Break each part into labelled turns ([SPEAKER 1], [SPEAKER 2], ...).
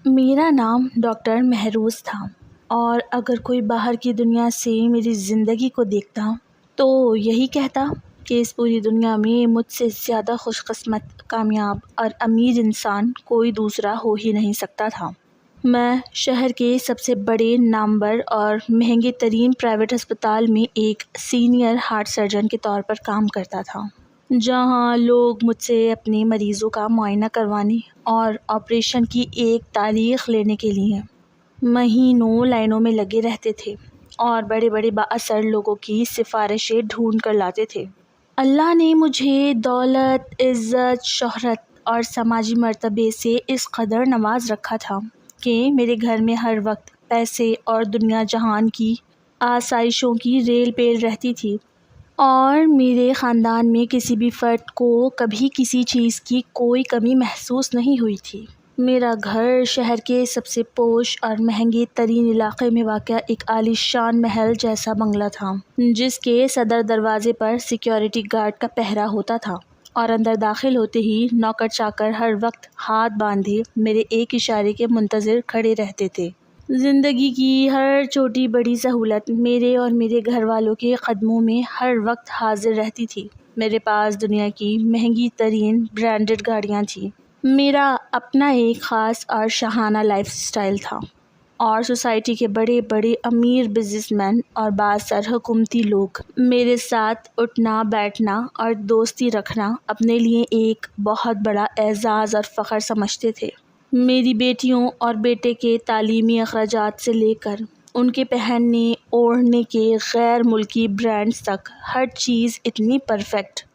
[SPEAKER 1] میرا نام ڈاکٹر مہروز تھا، اور اگر کوئی باہر کی دنیا سے میری زندگی کو دیکھتا تو یہی کہتا کہ اس پوری دنیا میں مجھ سے زیادہ خوش قسمت، کامیاب اور امیر انسان کوئی دوسرا ہو ہی نہیں سکتا تھا۔ میں شہر کے سب سے بڑے، نامور اور مہنگے ترین پرائیویٹ ہسپتال میں ایک سینئر ہارٹ سرجن کے طور پر کام کرتا تھا، جہاں لوگ مجھ سے اپنے مریضوں کا معائنہ کروانے اور آپریشن کی ایک تاریخ لینے کے لیے مہینوں لائنوں میں لگے رہتے تھے اور بڑے بڑے بااثر لوگوں کی سفارشیں ڈھونڈ کر لاتے تھے۔ اللہ نے مجھے دولت، عزت، شہرت اور سماجی مرتبے سے اس قدر نواز رکھا تھا کہ میرے گھر میں ہر وقت پیسے اور دنیا جہان کی آسائشوں کی ریل پیل رہتی تھی، اور میرے خاندان میں کسی بھی فرد کو کبھی کسی چیز کی کوئی کمی محسوس نہیں ہوئی تھی۔ میرا گھر شہر کے سب سے پوش اور مہنگے ترین علاقے میں واقع ایک عالی شان محل جیسا بنگلہ تھا، جس کے صدر دروازے پر سیکیورٹی گارڈ کا پہرا ہوتا تھا، اور اندر داخل ہوتے ہی نوکر چاکر ہر وقت ہاتھ باندھے میرے ایک اشارے کے منتظر کھڑے رہتے تھے۔ زندگی کی ہر چھوٹی بڑی سہولت میرے اور میرے گھر والوں کے قدموں میں ہر وقت حاضر رہتی تھی۔ میرے پاس دنیا کی مہنگی ترین برانڈڈ گاڑیاں تھیں، میرا اپنا ایک خاص اور شاہانہ لائف سٹائل تھا، اور سوسائٹی کے بڑے بڑے امیر بزنس مین اور بااثر حکومتی لوگ میرے ساتھ اٹھنا بیٹھنا اور دوستی رکھنا اپنے لیے ایک بہت بڑا اعزاز اور فخر سمجھتے تھے۔ میری بیٹیوں اور بیٹے کے تعلیمی اخراجات سے لے کر ان کے پہننے اوڑھنے کے غیر ملکی برانڈز تک، ہر چیز اتنی پرفیکٹ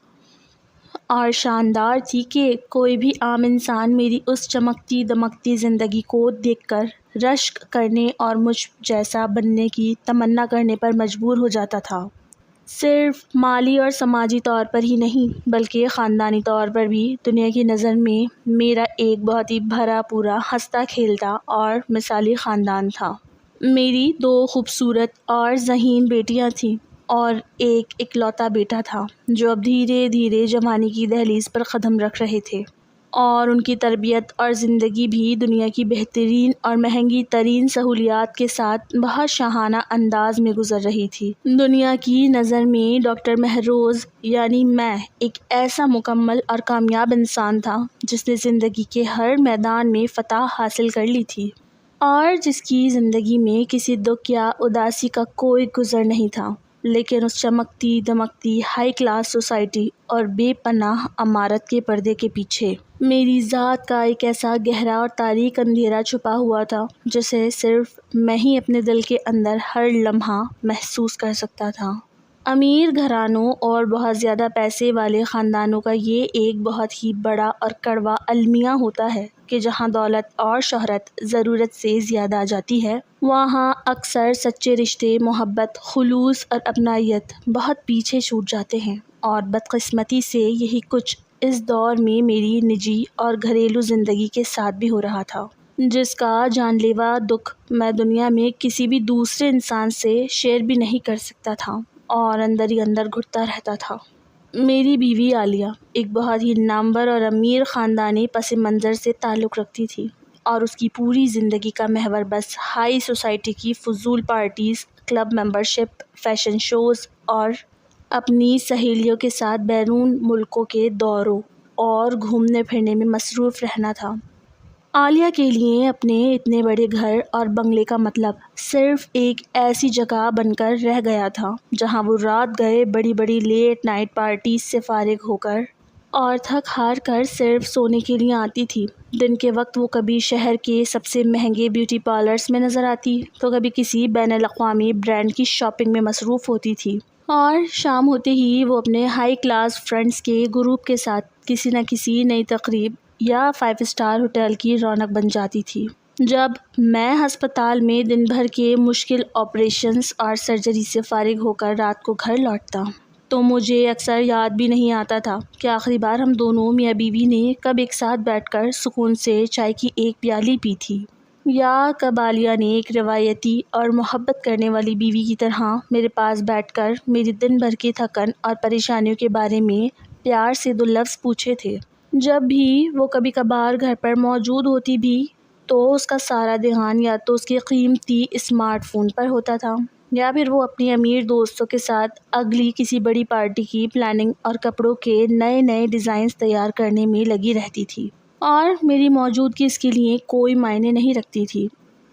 [SPEAKER 1] اور شاندار تھی کہ کوئی بھی عام انسان میری اس چمکتی دمکتی زندگی کو دیکھ کر رشک کرنے اور مجھ جیسا بننے کی تمنا کرنے پر مجبور ہو جاتا تھا۔ صرف مالی اور سماجی طور پر ہی نہیں، بلکہ خاندانی طور پر بھی دنیا کی نظر میں میرا ایک بہت ہی بھرا پورا، ہنستا کھیلتا اور مثالی خاندان تھا۔ میری 2 خوبصورت اور ذہین بیٹیاں تھیں، اور ایک اکلوتا بیٹا تھا جو اب دھیرے دھیرے جوانی کی دہلیز پر قدم رکھ رہے تھے، اور ان کی تربیت اور زندگی بھی دنیا کی بہترین اور مہنگی ترین سہولیات کے ساتھ بہت شاہانہ انداز میں گزر رہی تھی۔ دنیا کی نظر میں ڈاکٹر مہروز یعنی میں ایک ایسا مکمل اور کامیاب انسان تھا جس نے زندگی کے ہر میدان میں فتح حاصل کر لی تھی، اور جس کی زندگی میں کسی دکھ یا اداسی کا کوئی گزر نہیں تھا۔ لیکن اس چمکتی دمکتی ہائی کلاس سوسائٹی اور بے پناہ عمارت کے پردے کے پیچھے میری ذات کا ایک ایسا گہرا اور تاریک اندھیرا چھپا ہوا تھا جسے صرف میں ہی اپنے دل کے اندر ہر لمحہ محسوس کر سکتا تھا۔ امیر گھرانوں اور بہت زیادہ پیسے والے خاندانوں کا یہ ایک بہت ہی بڑا اور کڑوا المیہ ہوتا ہے کہ جہاں دولت اور شہرت ضرورت سے زیادہ آ جاتی ہے، وہاں اکثر سچے رشتے، محبت، خلوص اور اپنائیت بہت پیچھے چھوٹ جاتے ہیں، اور بدقسمتی سے یہی کچھ اس دور میں میری نجی اور گھریلو زندگی کے ساتھ بھی ہو رہا تھا، جس کا جان لیوا دکھ میں دنیا میں کسی بھی دوسرے انسان سے شیئر بھی نہیں کر سکتا تھا، اور اندر ہی اندر گھٹتا رہتا تھا۔ میری بیوی عالیہ ایک بہت ہی نامور اور امیر خاندانی پس منظر سے تعلق رکھتی تھی، اور اس کی پوری زندگی کا محور بس ہائی سوسائٹی کی فضول parties, club membership, fashion shows اور اپنی سہیلیوں کے ساتھ بیرون ملکوں کے دوروں اور گھومنے پھرنے میں مصروف رہنا تھا۔ عالیہ کے لیے اپنے اتنے بڑے گھر اور بنگلے کا مطلب صرف ایک ایسی جگہ بن کر رہ گیا تھا جہاں وہ رات گئے بڑی بڑی لیٹ نائٹ پارٹیز سے فارغ ہو کر اور تھک ہار کر صرف سونے کے لیے آتی تھی۔ دن کے وقت وہ کبھی شہر کے سب سے مہنگے بیوٹی پارلرز میں نظر آتی تو کبھی کسی بین الاقوامی برانڈ کی شاپنگ میں مصروف ہوتی تھی، اور شام ہوتے ہی وہ اپنے ہائی کلاس فرینڈز کے گروپ کے ساتھ کسی نہ کسی نئی تقریب یا 5 اسٹار ہوٹل کی رونق بن جاتی تھی۔ جب میں ہسپتال میں دن بھر کے مشکل آپریشنز اور سرجری سے فارغ ہو کر رات کو گھر لوٹتا تو مجھے اکثر یاد بھی نہیں آتا تھا کہ آخری بار ہم دونوں میاں بیوی نے کب ایک ساتھ بیٹھ کر سکون سے چائے کی ایک پیالی پی تھی، یا کب عالیہ نے ایک روایتی اور محبت کرنے والی بیوی کی طرح میرے پاس بیٹھ کر میری دن بھر کی تھکن اور پریشانیوں کے بارے میں پیار سے 2 لفظ پوچھے تھے۔ جب بھی وہ کبھی کبھار گھر پر موجود ہوتی بھی تو اس کا سارا دھیان یا تو اس کے قیمتی اسمارٹ فون پر ہوتا تھا یا پھر وہ اپنی امیر دوستوں کے ساتھ اگلی کسی بڑی پارٹی کی پلاننگ اور کپڑوں کے نئے نئے ڈیزائنز تیار کرنے میں لگی رہتی تھی، اور میری موجودگی اس کے لیے کوئی معنی نہیں رکھتی تھی۔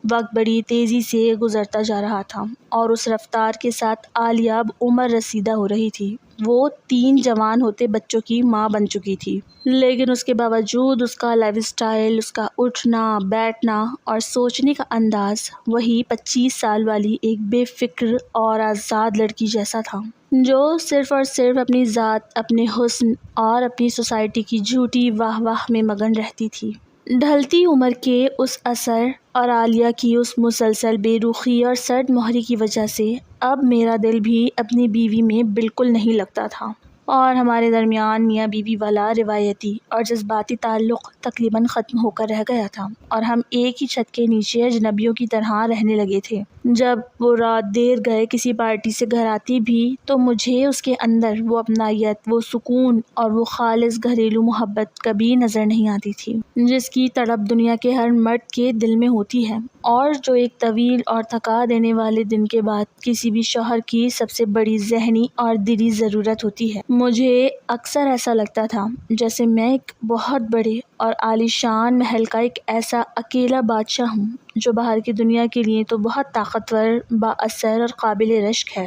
[SPEAKER 1] وقت بڑی تیزی سے گزرتا جا رہا تھا اور اس رفتار کے ساتھ عالیہ اب عمر رسیدہ ہو رہی تھی۔ وہ 3 جوان ہوتے بچوں کی ماں بن چکی تھی، لیکن اس کے باوجود اس کا لائف اسٹائل، اس کا اٹھنا بیٹھنا اور سوچنے کا انداز وہی 25 سال والی ایک بے فکر اور آزاد لڑکی جیسا تھا، جو صرف اور صرف اپنی ذات، اپنے حسن اور اپنی سوسائٹی کی جھوٹی واہ واہ میں مگن رہتی تھی۔ ڈھلتی عمر کے اس اثر اور عالیہ کی اس مسلسل بے رخی اور سرد مہری کی وجہ سے اب میرا دل بھی اپنی بیوی میں بالکل نہیں لگتا تھا، اور ہمارے درمیان میاں بیوی والا روایتی اور جذباتی تعلق تقریباً ختم ہو کر رہ گیا تھا، اور ہم ایک ہی چھت کے نیچے اجنبیوں کی طرح رہنے لگے تھے۔ جب وہ رات دیر گئے کسی پارٹی سے گھر آتی بھی تو مجھے اس کے اندر وہ اپنائیت، وہ سکون اور وہ خالص گھریلو محبت کبھی نظر نہیں آتی تھی جس کی تڑپ دنیا کے ہر مرد کے دل میں ہوتی ہے، اور جو ایک طویل اور تھکا دینے والے دن کے بعد کسی بھی شوہر کی سب سے بڑی ذہنی اور دلی ضرورت ہوتی ہے۔ مجھے اکثر ایسا لگتا تھا جیسے میں ایک بہت بڑے اور عالیشان محل کا ایک ایسا اکیلا بادشاہ ہوں جو باہر کی دنیا کے لیے تو بہت طاقتور، با اثر اور قابل رشک ہے،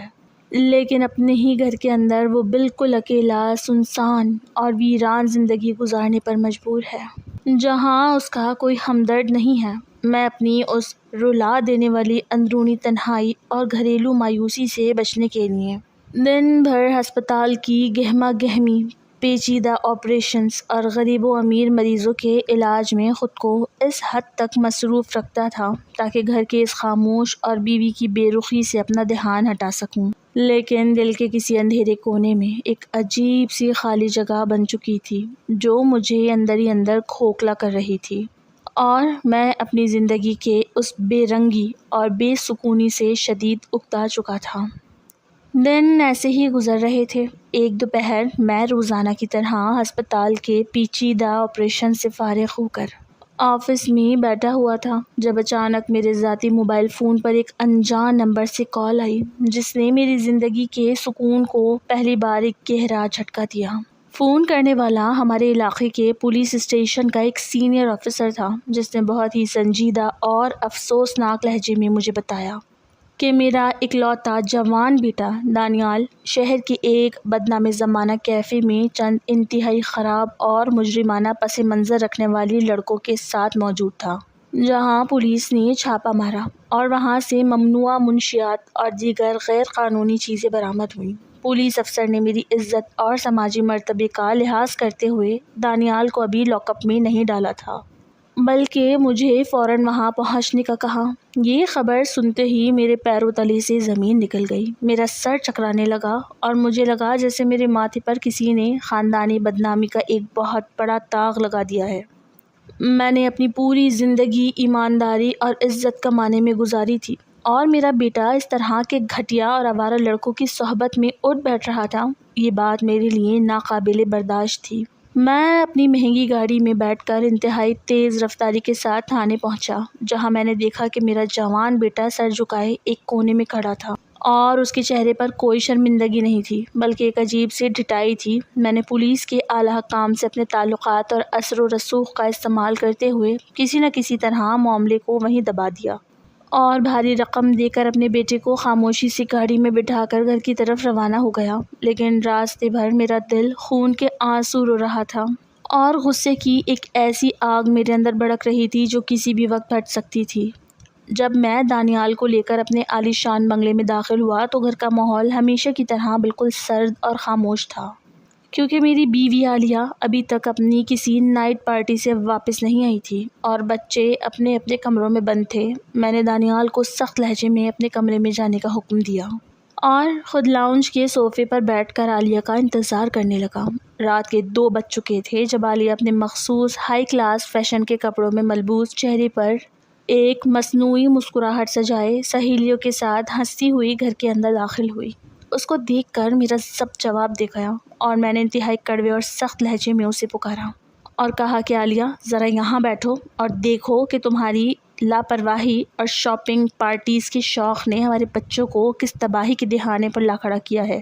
[SPEAKER 1] لیکن اپنے ہی گھر کے اندر وہ بالکل اکیلا، سنسان اور ویران زندگی گزارنے پر مجبور ہے، جہاں اس کا کوئی ہمدرد نہیں ہے۔ میں اپنی اس رلا دینے والی اندرونی تنہائی اور گھریلو مایوسی سے بچنے کے لیے دن بھر ہسپتال کی گہما گہمی، پیچیدہ آپریشنز اور غریب و امیر مریضوں کے علاج میں خود کو اس حد تک مصروف رکھتا تھا تاکہ گھر کے اس خاموش اور بیوی کی بے رخی سے اپنا دھیان ہٹا سکوں، لیکن دل کے کسی اندھیرے کونے میں ایک عجیب سی خالی جگہ بن چکی تھی جو مجھے اندر ہی اندر کھوکھلا کر رہی تھی، اور میں اپنی زندگی کے اس بے رنگی اور بے سکونی سے شدید اکتا چکا تھا۔ دن ایسے ہی گزر رہے تھے۔ ایک دوپہر میں روزانہ کی طرح ہسپتال کے پیچیدہ آپریشن سے فارغ ہو کر آفس میں بیٹھا ہوا تھا جب اچانک میرے ذاتی موبائل فون پر ایک انجان نمبر سے کال آئی جس نے میری زندگی کے سکون کو پہلی بار ایک گہرا جھٹکا دیا۔ فون کرنے والا ہمارے علاقے کے پولیس اسٹیشن کا ایک سینئر آفیسر تھا جس نے بہت ہی سنجیدہ اور افسوسناک لہجے میں مجھے بتایا کہ میرا اکلوتا جوان بیٹا دانیال شہر کے ایک بدنام زمانہ کیفے میں چند انتہائی خراب اور مجرمانہ پس منظر رکھنے والی لڑکوں کے ساتھ موجود تھا، جہاں پولیس نے چھاپہ مارا اور وہاں سے ممنوعہ منشیات اور دیگر غیر قانونی چیزیں برآمد ہوئیں۔ پولیس افسر نے میری عزت اور سماجی مرتبے کا لحاظ کرتے ہوئے دانیال کو ابھی لاک اپ میں نہیں ڈالا تھا، بلکہ مجھے فوراً وہاں پہنچنے کا کہا۔ یہ خبر سنتے ہی میرے پیروں تلے سے زمین نکل گئی، میرا سر چکرانے لگا اور مجھے لگا جیسے میرے ماتھے پر کسی نے خاندانی بدنامی کا ایک بہت بڑا داغ لگا دیا ہے۔ میں نے اپنی پوری زندگی ایمانداری اور عزت کمانے میں گزاری تھی، اور میرا بیٹا اس طرح کے گھٹیا اور آوارہ لڑکوں کی صحبت میں اٹھ بیٹھ رہا تھا۔ یہ بات میرے لیے ناقابل برداشت تھی۔ میں اپنی مہنگی گاڑی میں بیٹھ کر انتہائی تیز رفتاری کے ساتھ تھانے پہنچا، جہاں میں نے دیکھا کہ میرا جوان بیٹا سر جھکائے ایک کونے میں کھڑا تھا، اور اس کے چہرے پر کوئی شرمندگی نہیں تھی بلکہ ایک عجیب سی ڈھٹائی تھی۔ میں نے پولیس کے اعلیٰ حکام سے اپنے تعلقات اور اثر و رسوخ کا استعمال کرتے ہوئے کسی نہ کسی طرح معاملے کو وہیں دبا دیا، اور بھاری رقم دے کر اپنے بیٹے کو خاموشی سے گاڑی میں بٹھا کر گھر کی طرف روانہ ہو گیا، لیکن راستے بھر میرا دل خون کے آنسو رو رہا تھا، اور غصے کی ایک ایسی آگ میرے اندر بھڑک رہی تھی جو کسی بھی وقت پھٹ سکتی تھی۔ جب میں دانیال کو لے کر اپنے عالی شان بنگلے میں داخل ہوا تو گھر کا ماحول ہمیشہ کی طرح بالکل سرد اور خاموش تھا، کیونکہ میری بیوی عالیہ ابھی تک اپنی کسی نائٹ پارٹی سے واپس نہیں آئی تھی اور بچے اپنے اپنے کمروں میں بند تھے۔ میں نے دانیال کو سخت لہجے میں اپنے کمرے میں جانے کا حکم دیا اور خود لاؤنج کے صوفے پر بیٹھ کر عالیہ کا انتظار کرنے لگا۔ رات کے 2 بج چکے تھے جب عالیہ اپنے مخصوص ہائی کلاس فیشن کے کپڑوں میں ملبوس، چہرے پر ایک مصنوعی مسکراہٹ سجائے سہیلیوں کے ساتھ ہنستی ہوئی گھر کے اندر داخل ہوئی۔ اس کو دیکھ کر میرا سب جواب دے گیا اور میں نے انتہائی کڑوے اور سخت لہجے میں اسے پکارا، اور کہا کہ عالیہ ذرا یہاں بیٹھو اور دیکھو کہ تمہاری لاپرواہی اور شاپنگ پارٹیز کے شوق نے ہمارے بچوں کو کس تباہی کے دہانے پر لا کھڑا کیا ہے۔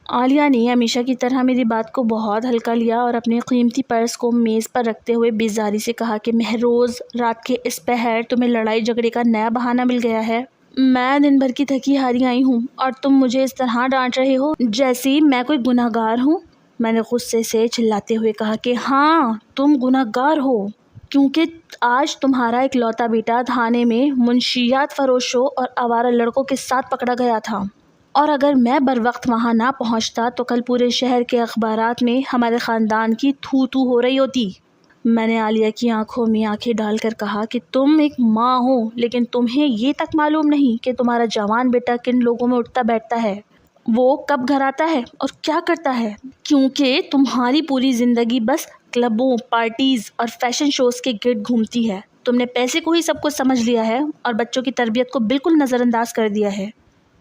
[SPEAKER 1] عالیہ نے ہمیشہ کی طرح میری بات کو بہت ہلکا لیا اور اپنے قیمتی پرس کو میز پر رکھتے ہوئے بیزاری سے کہا کہ مہروز، رات کے اس پہر تمہیں لڑائی جھگڑے کا نیا بہانہ مل گیا ہے۔ میں دن بھر کی تھکی ہاری آئی ہوں اور تم مجھے اس طرح ڈانٹ رہے ہو جیسی میں کوئی گناہ گار ہوں۔ میں نے غصے سے چلاتے ہوئے کہا کہ ہاں تم گناہ گار ہو، کیونکہ آج تمہارا اکلوتا بیٹا تھانے میں منشیات فروشوں اور آوارہ لڑکوں کے ساتھ پکڑا گیا تھا، اور اگر میں بر وقت وہاں نہ پہنچتا تو کل پورے شہر کے اخبارات میں ہمارے خاندان کی تھو تھو ہو رہی ہوتی۔ میں نے عالیہ کی آنکھوں میں آنکھیں ڈال کر کہا کہ تم ایک ماں ہو، لیکن تمہیں یہ تک معلوم نہیں کہ تمہارا جوان بیٹا کن لوگوں میں اٹھتا بیٹھتا ہے، وہ کب گھر آتا ہے اور کیا کرتا ہے، کیونکہ تمہاری پوری زندگی بس کلبوں، پارٹیز اور فیشن شوز کے گرد گھومتی ہے۔ تم نے پیسے کو ہی سب کچھ سمجھ لیا ہے اور بچوں کی تربیت کو بالکل نظر انداز کر دیا ہے۔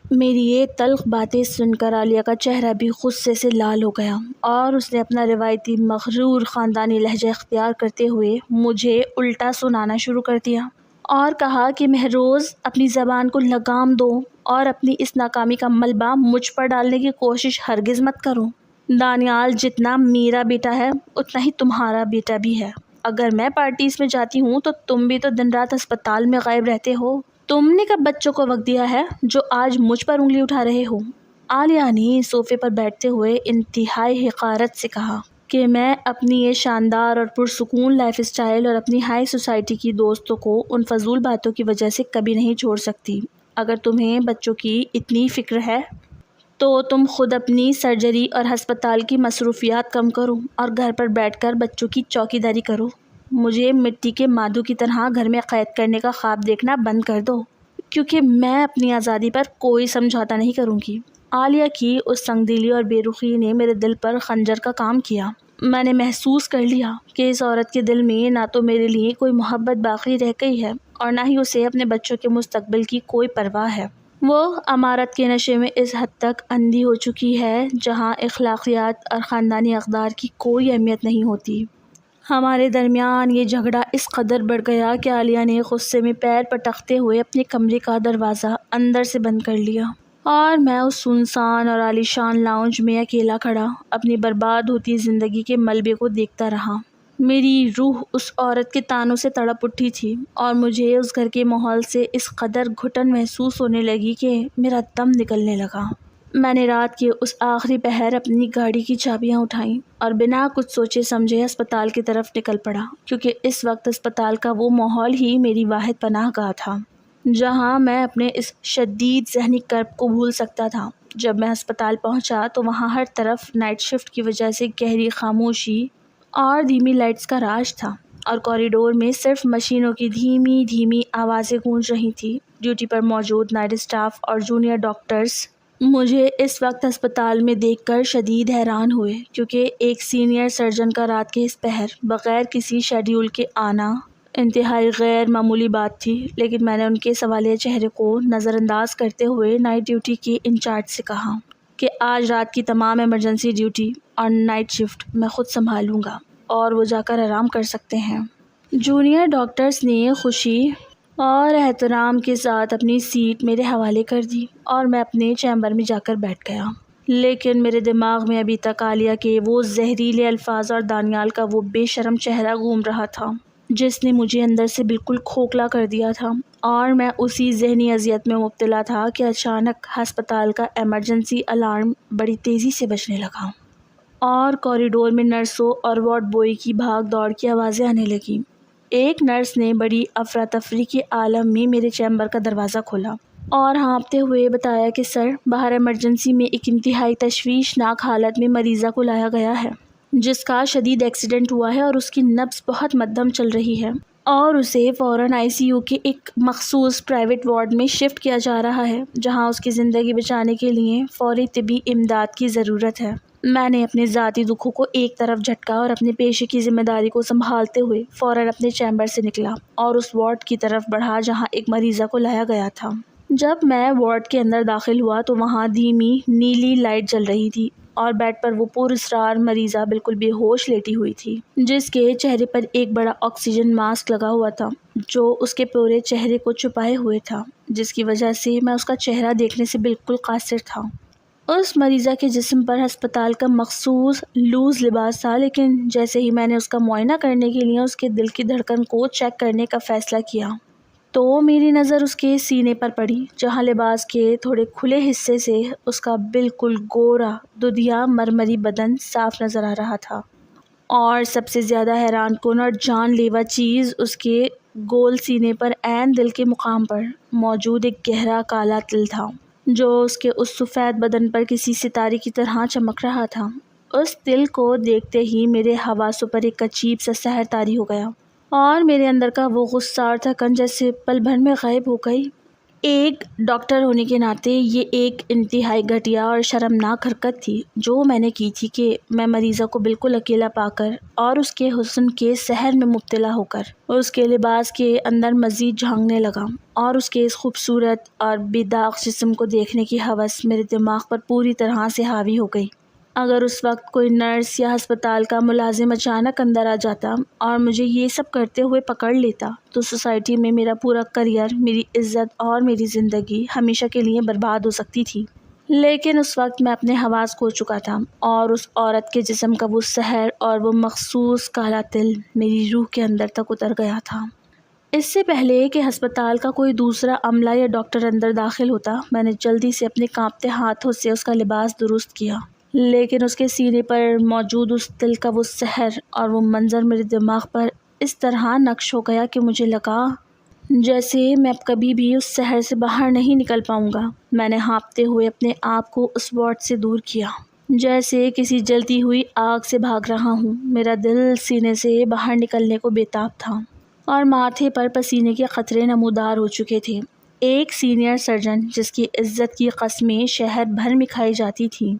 [SPEAKER 1] میری یہ تلخ باتیں سن کر عالیہ کا چہرہ بھی غصے سے لال ہو گیا اور اس نے اپنا روایتی مغرور خاندانی لہجہ اختیار کرتے ہوئے مجھے الٹا سنانا شروع کر دیا اور کہا کہ مہروز اپنی زبان کو لگام دو اور اپنی اس ناکامی کا ملبہ مجھ پر ڈالنے کی کوشش ہرگز مت کرو۔ دانیال جتنا میرا بیٹا ہے اتنا ہی تمہارا بیٹا بھی ہے۔ اگر میں پارٹیز میں جاتی ہوں تو تم بھی تو دن رات اسپتال میں غائب رہتے ہو۔ تم نے کب بچوں کو وقت دیا ہے جو آج مجھ پر انگلی اٹھا رہے ہو؟ عالیہ نے صوفے پر بیٹھتے ہوئے انتہائی حقارت سے کہا کہ میں اپنی یہ شاندار اور پرسکون لائف اسٹائل اور اپنی ہائی سوسائٹی کی دوستوں کو ان فضول باتوں کی وجہ سے کبھی نہیں چھوڑ سکتی۔ اگر تمہیں بچوں کی اتنی فکر ہے تو تم خود اپنی سرجری اور ہسپتال کی مصروفیات کم کرو اور گھر پر بیٹھ کر بچوں کی چوکیداری کرو۔ مجھے مٹی کے مادو کی طرح گھر میں قید کرنے کا خواب دیکھنا بند کر دو، کیونکہ میں اپنی آزادی پر کوئی سمجھوتا نہیں کروں گی۔ عالیہ کی اس سنگ دلی اور بے رخی نے میرے دل پر خنجر کا کام کیا۔ میں نے محسوس کر لیا کہ اس عورت کے دل میں نہ تو میرے لیے کوئی محبت باقی رہ گئی ہے اور نہ ہی اسے اپنے بچوں کے مستقبل کی کوئی پرواہ ہے۔ وہ امارت کے نشے میں اس حد تک اندھی ہو چکی ہے جہاں اخلاقیات اور خاندانی اقدار کی کوئی اہمیت نہیں ہوتی۔ ہمارے درمیان یہ جھگڑا اس قدر بڑھ گیا کہ عالیہ نے غصے میں پیر پٹکتے ہوئے اپنے کمرے کا دروازہ اندر سے بند کر لیا اور میں اس سنسان اور عالیشان لاؤنج میں اکیلا کھڑا اپنی برباد ہوتی زندگی کے ملبے کو دیکھتا رہا۔ میری روح اس عورت کے طعنوں سے تڑپ اٹھی تھی اور مجھے اس گھر کے ماحول سے اس قدر گھٹن محسوس ہونے لگی کہ میرا دم نکلنے لگا۔ میں نے رات کے اس آخری پہر اپنی گاڑی کی چابیاں اٹھائیں اور بنا کچھ سوچے سمجھے اسپتال کی طرف نکل پڑا، کیونکہ اس وقت اسپتال کا وہ ماحول ہی میری واحد پناہ گاہ تھا جہاں میں اپنے اس شدید ذہنی کرب کو بھول سکتا تھا۔ جب میں اسپتال پہنچا تو وہاں ہر طرف نائٹ شفٹ کی وجہ سے گہری خاموشی اور دھیمی لائٹس کا راج تھا اور کوریڈور میں صرف مشینوں کی دھیمی دھیمی آوازیں گونج رہی تھی۔ ڈیوٹی پر موجود نائٹ اسٹاف اور جونیئر ڈاکٹرز مجھے اس وقت اسپتال میں دیکھ کر شدید حیران ہوئے، کیونکہ ایک سینئر سرجن کا رات کے اس پہر بغیر کسی شیڈیول کے آنا انتہائی غیر معمولی بات تھی۔ لیکن میں نے ان کے سوالیہ چہرے کو نظر انداز کرتے ہوئے نائٹ ڈیوٹی کے انچارج سے کہا کہ آج رات کی تمام ایمرجنسی ڈیوٹی اور نائٹ شفٹ میں خود سنبھالوں گا اور وہ جا کر آرام کر سکتے ہیں۔ جونیئر ڈاکٹرز نے خوشی اور احترام کے ساتھ اپنی سیٹ میرے حوالے کر دی اور میں اپنے چیمبر میں جا کر بیٹھ گیا۔ لیکن میرے دماغ میں ابھی تک عالیہ کے وہ زہریلے الفاظ اور دانیال کا وہ بے شرم چہرہ گھوم رہا تھا جس نے مجھے اندر سے بالکل کھوکھلا کر دیا تھا، اور میں اسی ذہنی اذیت میں مبتلا تھا کہ اچانک ہسپتال کا ایمرجنسی الارم بڑی تیزی سے بجنے لگا اور کوریڈور میں نرسوں اور وارڈ بوائے کی بھاگ دوڑ کی آوازیں آنے لگیں۔ ایک نرس نے بڑی افراتفری کے عالم میں میرے چیمبر کا دروازہ کھولا اور ہانپتے ہوئے بتایا کہ سر، باہر ایمرجنسی میں ایک انتہائی تشویشناک حالت میں مریضہ کو لایا گیا ہے جس کا شدید ایکسیڈنٹ ہوا ہے اور اس کی نبض بہت مدھم چل رہی ہے اور اسے فوراً ICU کے ایک مخصوص پرائیویٹ وارڈ میں شفٹ کیا جا رہا ہے جہاں اس کی زندگی بچانے کے لیے فوری طبی امداد کی ضرورت ہے۔ میں نے اپنے ذاتی دکھوں کو ایک طرف جھٹکا اور اپنے پیشے کی ذمہ داری کو سنبھالتے ہوئے فوراً اپنے چیمبر سے نکلا اور اس وارڈ کی طرف بڑھا جہاں ایک مریضہ کو لایا گیا تھا۔ جب میں وارڈ کے اندر داخل ہوا تو وہاں دھیمی نیلی لائٹ جل رہی تھی اور بیڈ پر وہ پراسرار مریضہ بالکل بے ہوش لیٹی ہوئی تھی، جس کے چہرے پر ایک بڑا آکسیجن ماسک لگا ہوا تھا جو اس کے پورے چہرے کو چھپائے ہوئے تھا، جس کی وجہ سے میں اس کا چہرہ دیکھنے سے بالکل قاصر تھا۔ اس مریضہ کے جسم پر ہسپتال کا مخصوص لوز لباس تھا، لیکن جیسے ہی میں نے اس کا معائنہ کرنے کے لیے اس کے دل کی دھڑکن کو چیک کرنے کا فیصلہ کیا تو میری نظر اس کے سینے پر پڑی، جہاں لباس کے تھوڑے کھلے حصے سے اس کا بالکل گورا دودھیا مرمری بدن صاف نظر آ رہا تھا، اور سب سے زیادہ حیران کن اور جان لیوا چیز اس کے گول سینے پر عین دل کے مقام پر موجود ایک گہرا کالا تل تھا جو اس کے اس سفید بدن پر کسی ستارے کی طرح چمک رہا تھا۔ اس تل کو دیکھتے ہی میرے حواسوں پر ایک عجیب سا سحر طاری ہو گیا اور میرے اندر کا وہ غصہ اور تھکن جیسے پل بھر میں غائب ہو گئی۔ ایک ڈاکٹر ہونے کے ناطے یہ ایک انتہائی گھٹیا اور شرمناک حرکت تھی جو میں نے کی تھی کہ میں مریضہ کو بالکل اکیلا پا کر اور اس کے حسن کے سحر میں مبتلا ہو کر اس کے لباس کے اندر مزید جھانکنے لگا، اور اس کے اس خوبصورت اور بے داغ جسم کو دیکھنے کی ہوس میرے دماغ پر پوری طرح سے حاوی ہو گئی۔ اگر اس وقت کوئی نرس یا ہسپتال کا ملازم اچانک اندر آ جاتا اور مجھے یہ سب کرتے ہوئے پکڑ لیتا تو سوسائٹی میں میرا پورا کریئر، میری عزت اور میری زندگی ہمیشہ کے لیے برباد ہو سکتی تھی۔ لیکن اس وقت میں اپنے حواس کھو چکا تھا اور اس عورت کے جسم کا وہ سحر اور وہ مخصوص کالا تل میری روح کے اندر تک اتر گیا تھا۔ اس سے پہلے کہ ہسپتال کا کوئی دوسرا عملہ یا ڈاکٹر اندر داخل ہوتا، میں نے جلدی سے اپنے کانپتے ہاتھوں سے اس کا لباس درست کیا، لیکن اس کے سینے پر موجود اس تل کا وہ سحر اور وہ منظر میرے دماغ پر اس طرح نقش ہو گیا کہ مجھے لگا جیسے میں اب کبھی بھی اس سحر سے باہر نہیں نکل پاؤں گا۔ میں نے ہانپتے ہوئے اپنے آپ کو اس وارڈ سے دور کیا، جیسے کسی جلتی ہوئی آگ سے بھاگ رہا ہوں۔ میرا دل سینے سے باہر نکلنے کو بے تاب تھا اور ماتھے پر پسینے کے قطرے نمودار ہو چکے تھے۔ ایک سینئر سرجن جس کی عزت کی قسمیں شہر بھر میں کھائی جاتی تھیں،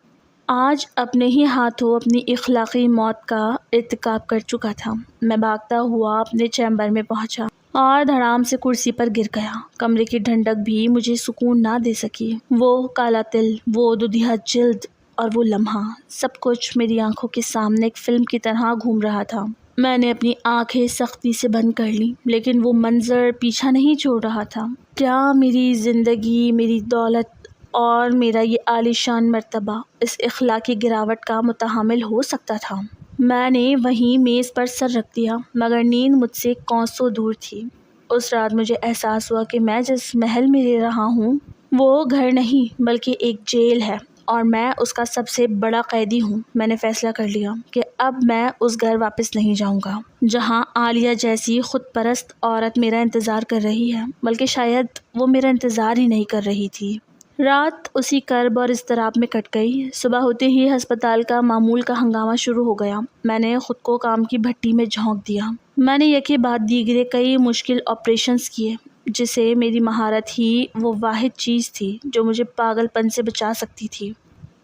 [SPEAKER 1] آج اپنے ہی ہاتھوں اپنی اخلاقی موت کا ارتکاب کر چکا تھا۔ میں بھاگتا ہوا اپنے چیمبر میں پہنچا اور دھڑام سے کرسی پر گر گیا۔ کمرے کی ٹھنڈک بھی مجھے سکون نہ دے سکی۔ وہ کالا تل، وہ دودھیا جلد اور وہ لمحہ، سب کچھ میری آنکھوں کے سامنے ایک فلم کی طرح گھوم رہا تھا۔ میں نے اپنی آنکھیں سختی سے بند کر لیں، لیکن وہ منظر پیچھا نہیں چھوڑ رہا تھا۔ کیا میری زندگی، میری دولت اور میرا یہ عالیشان مرتبہ اس اخلاقی گراوٹ کا متحمل ہو سکتا تھا؟ میں نے وہیں میز پر سر رکھ دیا، مگر نیند مجھ سے کوسوں دور تھی۔ اس رات مجھے احساس ہوا کہ میں جس محل میں رہ رہا ہوں وہ گھر نہیں بلکہ ایک جیل ہے، اور میں اس کا سب سے بڑا قیدی ہوں۔ میں نے فیصلہ کر لیا کہ اب میں اس گھر واپس نہیں جاؤں گا جہاں عالیہ جیسی خود پرست عورت میرا انتظار کر رہی ہے، بلکہ شاید وہ میرا انتظار ہی نہیں کر رہی تھی۔ رات اسی کرب اور اضطراب میں کٹ گئی۔ صبح ہوتے ہی ہسپتال کا معمول کا ہنگامہ شروع ہو گیا۔ میں نے خود کو کام کی بھٹی میں جھونک دیا۔ میں نے یکے بعد دیگرے کئی مشکل آپریشنز کیے، جسے میری مہارت ہی وہ واحد چیز تھی جو مجھے پاگل پن سے بچا سکتی تھی۔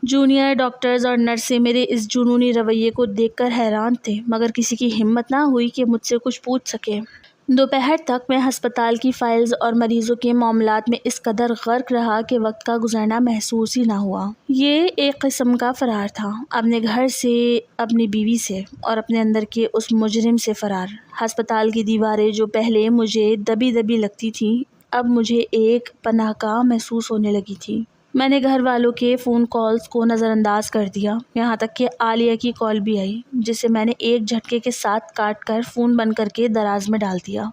[SPEAKER 1] جونیئر ڈاکٹرز اور نرسیں میرے اس جنونی رویے کو دیکھ کر حیران تھے، مگر کسی کی ہمت نہ ہوئی کہ مجھ سے کچھ پوچھ سکے۔ دوپہر تک میں ہسپتال کی فائلز اور مریضوں کے معاملات میں اس قدر غرق رہا کہ وقت کا گزرنا محسوس ہی نہ ہوا۔ یہ ایک قسم کا فرار تھا، اپنے گھر سے، اپنی بیوی سے اور اپنے اندر کے اس مجرم سے فرار۔ ہسپتال کی دیواریں جو پہلے مجھے دبی دبی لگتی تھیں، اب مجھے ایک پناہ گاہ محسوس ہونے لگی تھی۔ میں نے گھر والوں کے فون کالز کو نظر انداز کر دیا، یہاں تک کہ عالیہ کی کال بھی آئی، جسے میں نے ایک جھٹکے کے ساتھ کاٹ کر فون بند کر کے دراز میں ڈال دیا۔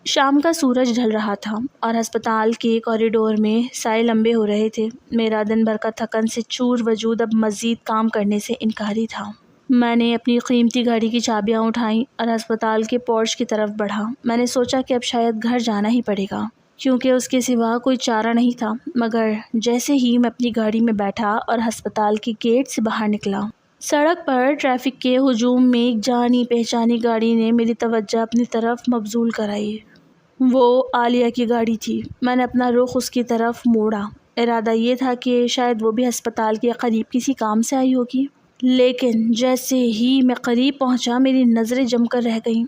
[SPEAKER 1] شام کا سورج ڈھل رہا تھا اور ہسپتال کے کوریڈور میں سائے لمبے ہو رہے تھے۔ میرا دن بھر کا تھکن سے چور وجود اب مزید کام کرنے سے انکاری تھا۔ میں نے اپنی قیمتی گاڑی کی چابیاں اٹھائیں اور ہسپتال کے پورچ کی طرف بڑھا۔ میں نے سوچا کہ اب شاید گھر جانا ہی پڑے گا، کیونکہ اس کے سوا کوئی چارہ نہیں تھا۔ مگر جیسے ہی میں اپنی گاڑی میں بیٹھا اور ہسپتال کے گیٹ سے باہر نکلا، سڑک پر ٹریفک کے ہجوم میں ایک جانی پہچانی گاڑی نے میری توجہ اپنی طرف مبذول کرائی۔ وہ عالیہ کی گاڑی تھی۔ میں نے اپنا رخ اس کی طرف موڑا۔ ارادہ یہ تھا کہ شاید وہ بھی ہسپتال کے قریب کسی کام سے آئی ہوگی، لیکن جیسے ہی میں قریب پہنچا میری نظریں جم کر رہ گئیں۔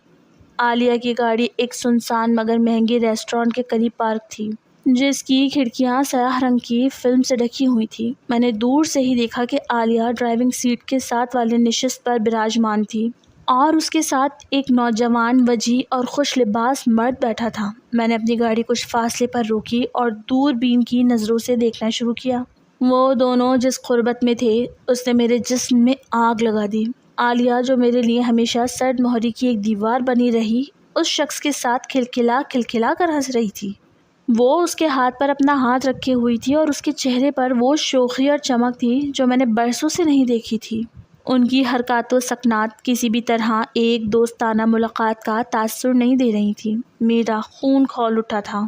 [SPEAKER 1] عالیہ کی گاڑی ایک سنسان مگر مہنگے ریسٹورانٹ کے قریب پارک تھی۔ جس کی کھڑکیاں سیاہ رنگ کی فلم سے ڈھکی ہوئی تھی۔ میں نے دور سے ہی دیکھا کہ عالیہ ڈرائیونگ سیٹ کے ساتھ والے نشست پر براجمان تھی اور اس کے ساتھ ایک نوجوان وجیح اور خوش لباس مرد بیٹھا تھا۔ میں نے اپنی گاڑی کچھ فاصلے پر روکی اور دوربین کی نظروں سے دیکھنا شروع کیا۔ وہ دونوں جس قربت میں تھے اس نے میرے جسم میں آگ لگا دی۔ عالیہ جو میرے لیے ہمیشہ سرد مہری کی ایک دیوار بنی رہی، اس شخص کے ساتھ کھلکھلا کر ہنس رہی تھی۔ وہ اس کے ہاتھ پر اپنا ہاتھ رکھے ہوئی تھی اور اس کے چہرے پر وہ شوخی اور چمک تھی جو میں نے برسوں سے نہیں دیکھی تھی۔ ان کی حرکات و سکنات کسی بھی طرح ایک دوستانہ ملاقات کا تاثر نہیں دے رہی تھی۔ میرا خون کھول اٹھا تھا۔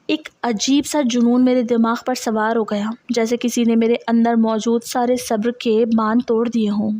[SPEAKER 1] ایک عجیب سا جنون میرے دماغ پر سوار ہو گیا، جیسے کسی نے میرے اندر موجود سارے صبر کے باندھ توڑ دیے ہوں۔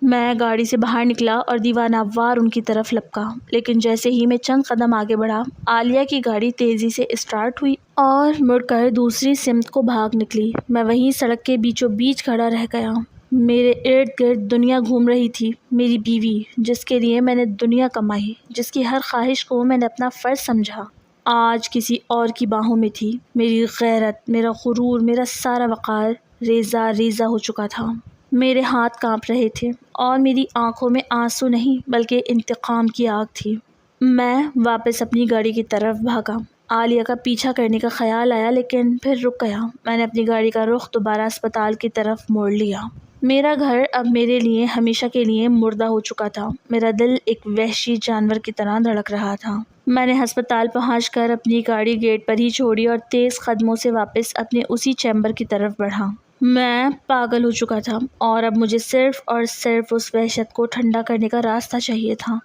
[SPEAKER 1] میں گاڑی سے باہر نکلا اور دیوانہ وار ان کی طرف لپکا، لیکن جیسے ہی میں چند قدم آگے بڑھا، عالیہ کی گاڑی تیزی سے اسٹارٹ ہوئی اور مڑ کر دوسری سمت کو بھاگ نکلی۔ میں وہیں سڑک کے بیچوں بیچ کھڑا رہ گیا۔ میرے ارد گرد دنیا گھوم رہی تھی، میری بیوی، جس کے لیے میں نے دنیا کمائی، جس کی ہر خواہش کو میں نے اپنا فرض سمجھا، آج کسی اور کی باہوں میں تھی۔ میری غیرت، میرا غرور، میرا سارا وقار ریزہ ریزہ ہو چکا تھا۔ میرے ہاتھ کانپ رہے تھے اور میری آنکھوں میں آنسو نہیں بلکہ انتقام کی آگ تھی۔ میں واپس اپنی گاڑی کی طرف بھاگا۔ عالیہ کا پیچھا کرنے کا خیال آیا لیکن پھر رک گیا۔ میں نے اپنی گاڑی کا رخ دوبارہ اسپتال کی طرف موڑ لیا۔ میرا گھر اب میرے لیے ہمیشہ کے لیے مردہ ہو چکا تھا۔ میرا دل ایک وحشی جانور کی طرح دھڑک رہا تھا۔ میں نے ہسپتال پہنچ کر اپنی گاڑی گیٹ پر ہی چھوڑی اور تیز قدموں سے واپس اپنے اسی چیمبر کی طرف بڑھا۔ میں پاگل ہو چکا تھا اور اب مجھے صرف اور صرف اس وحشت کو ٹھنڈا کرنے کا راستہ چاہیے تھا۔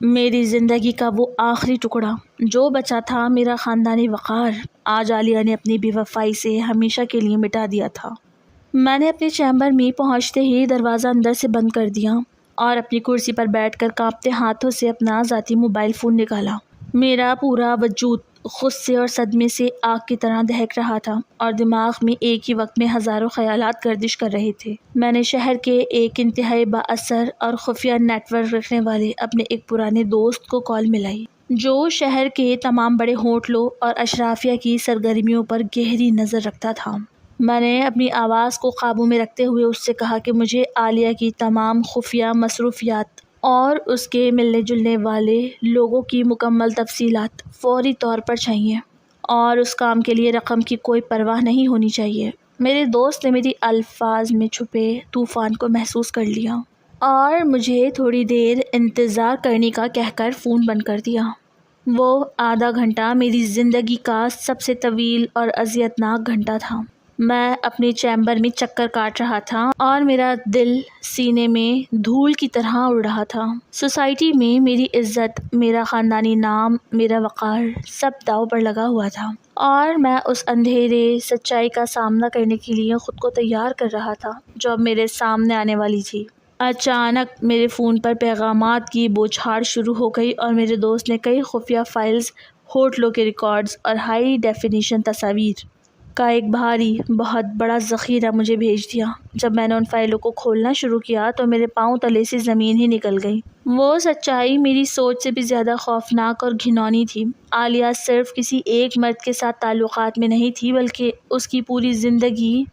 [SPEAKER 1] میری زندگی کا وہ آخری ٹکڑا جو بچا تھا، میرا خاندانی وقار، آج عالیہ نے اپنی بے وفائی سے ہمیشہ کے لیے مٹا دیا تھا۔ میں نے اپنے چیمبر میں پہنچتے ہی دروازہ اندر سے بند کر دیا اور اپنی کرسی پر بیٹھ کر کانپتے ہاتھوں سے اپنا ذاتی موبائل فون نکالا۔ میرا پورا وجود غصے اور صدمے سے آگ کی طرح دہک رہا تھا اور دماغ میں ایک ہی وقت میں ہزاروں خیالات گردش کر رہے تھے۔ میں نے شہر کے ایک انتہائی با اثر اور خفیہ نیٹ ورک رکھنے والے اپنے ایک پرانے دوست کو کال ملائی، جو شہر کے تمام بڑے ہوٹلوں اور اشرافیہ کی سرگرمیوں پر گہری نظر رکھتا تھا۔ میں نے اپنی آواز کو قابو میں رکھتے ہوئے اس سے کہا کہ مجھے عالیہ کی تمام خفیہ مصروفیات اور اس کے ملنے جلنے والے لوگوں کی مکمل تفصیلات فوری طور پر چاہیے اور اس کام کے لیے رقم کی کوئی پرواہ نہیں ہونی چاہیے۔ میرے دوست نے میری الفاظ میں چھپے طوفان کو محسوس کر لیا اور مجھے تھوڑی دیر انتظار کرنے کا کہہ کر فون بند کر دیا۔ وہ آدھا گھنٹہ میری زندگی کا سب سے طویل اور اذیتناک گھنٹہ تھا۔ میں اپنے چیمبر میں چکر کاٹ رہا تھا اور میرا دل سینے میں دھول کی طرح اڑ رہا تھا۔ سوسائٹی میں میری عزت، میرا خاندانی نام، میرا وقار سب داؤ پر لگا ہوا تھا اور میں اس اندھیرے سچائی کا سامنا کرنے کے لیے خود کو تیار کر رہا تھا جو اب میرے سامنے آنے والی تھی۔ اچانک میرے فون پر پیغامات کی بوچھاڑ شروع ہو گئی اور میرے دوست نے کئی خفیہ فائلز، ہوٹلوں کے ریکارڈز اور ہائی ڈیفینیشن تصاویر کا ایک بھاری بہت بڑا ذخیرہ مجھے بھیج دیا۔ جب میں نے ان فائلوں کو کھولنا شروع کیا تو میرے پاؤں تلے سے زمین ہی نکل گئی۔ وہ سچائی میری سوچ سے بھی زیادہ خوفناک اور گھناؤنی تھی۔ عالیہ صرف کسی ایک مرد کے ساتھ تعلقات میں نہیں تھی بلکہ اس کی پوری زندگی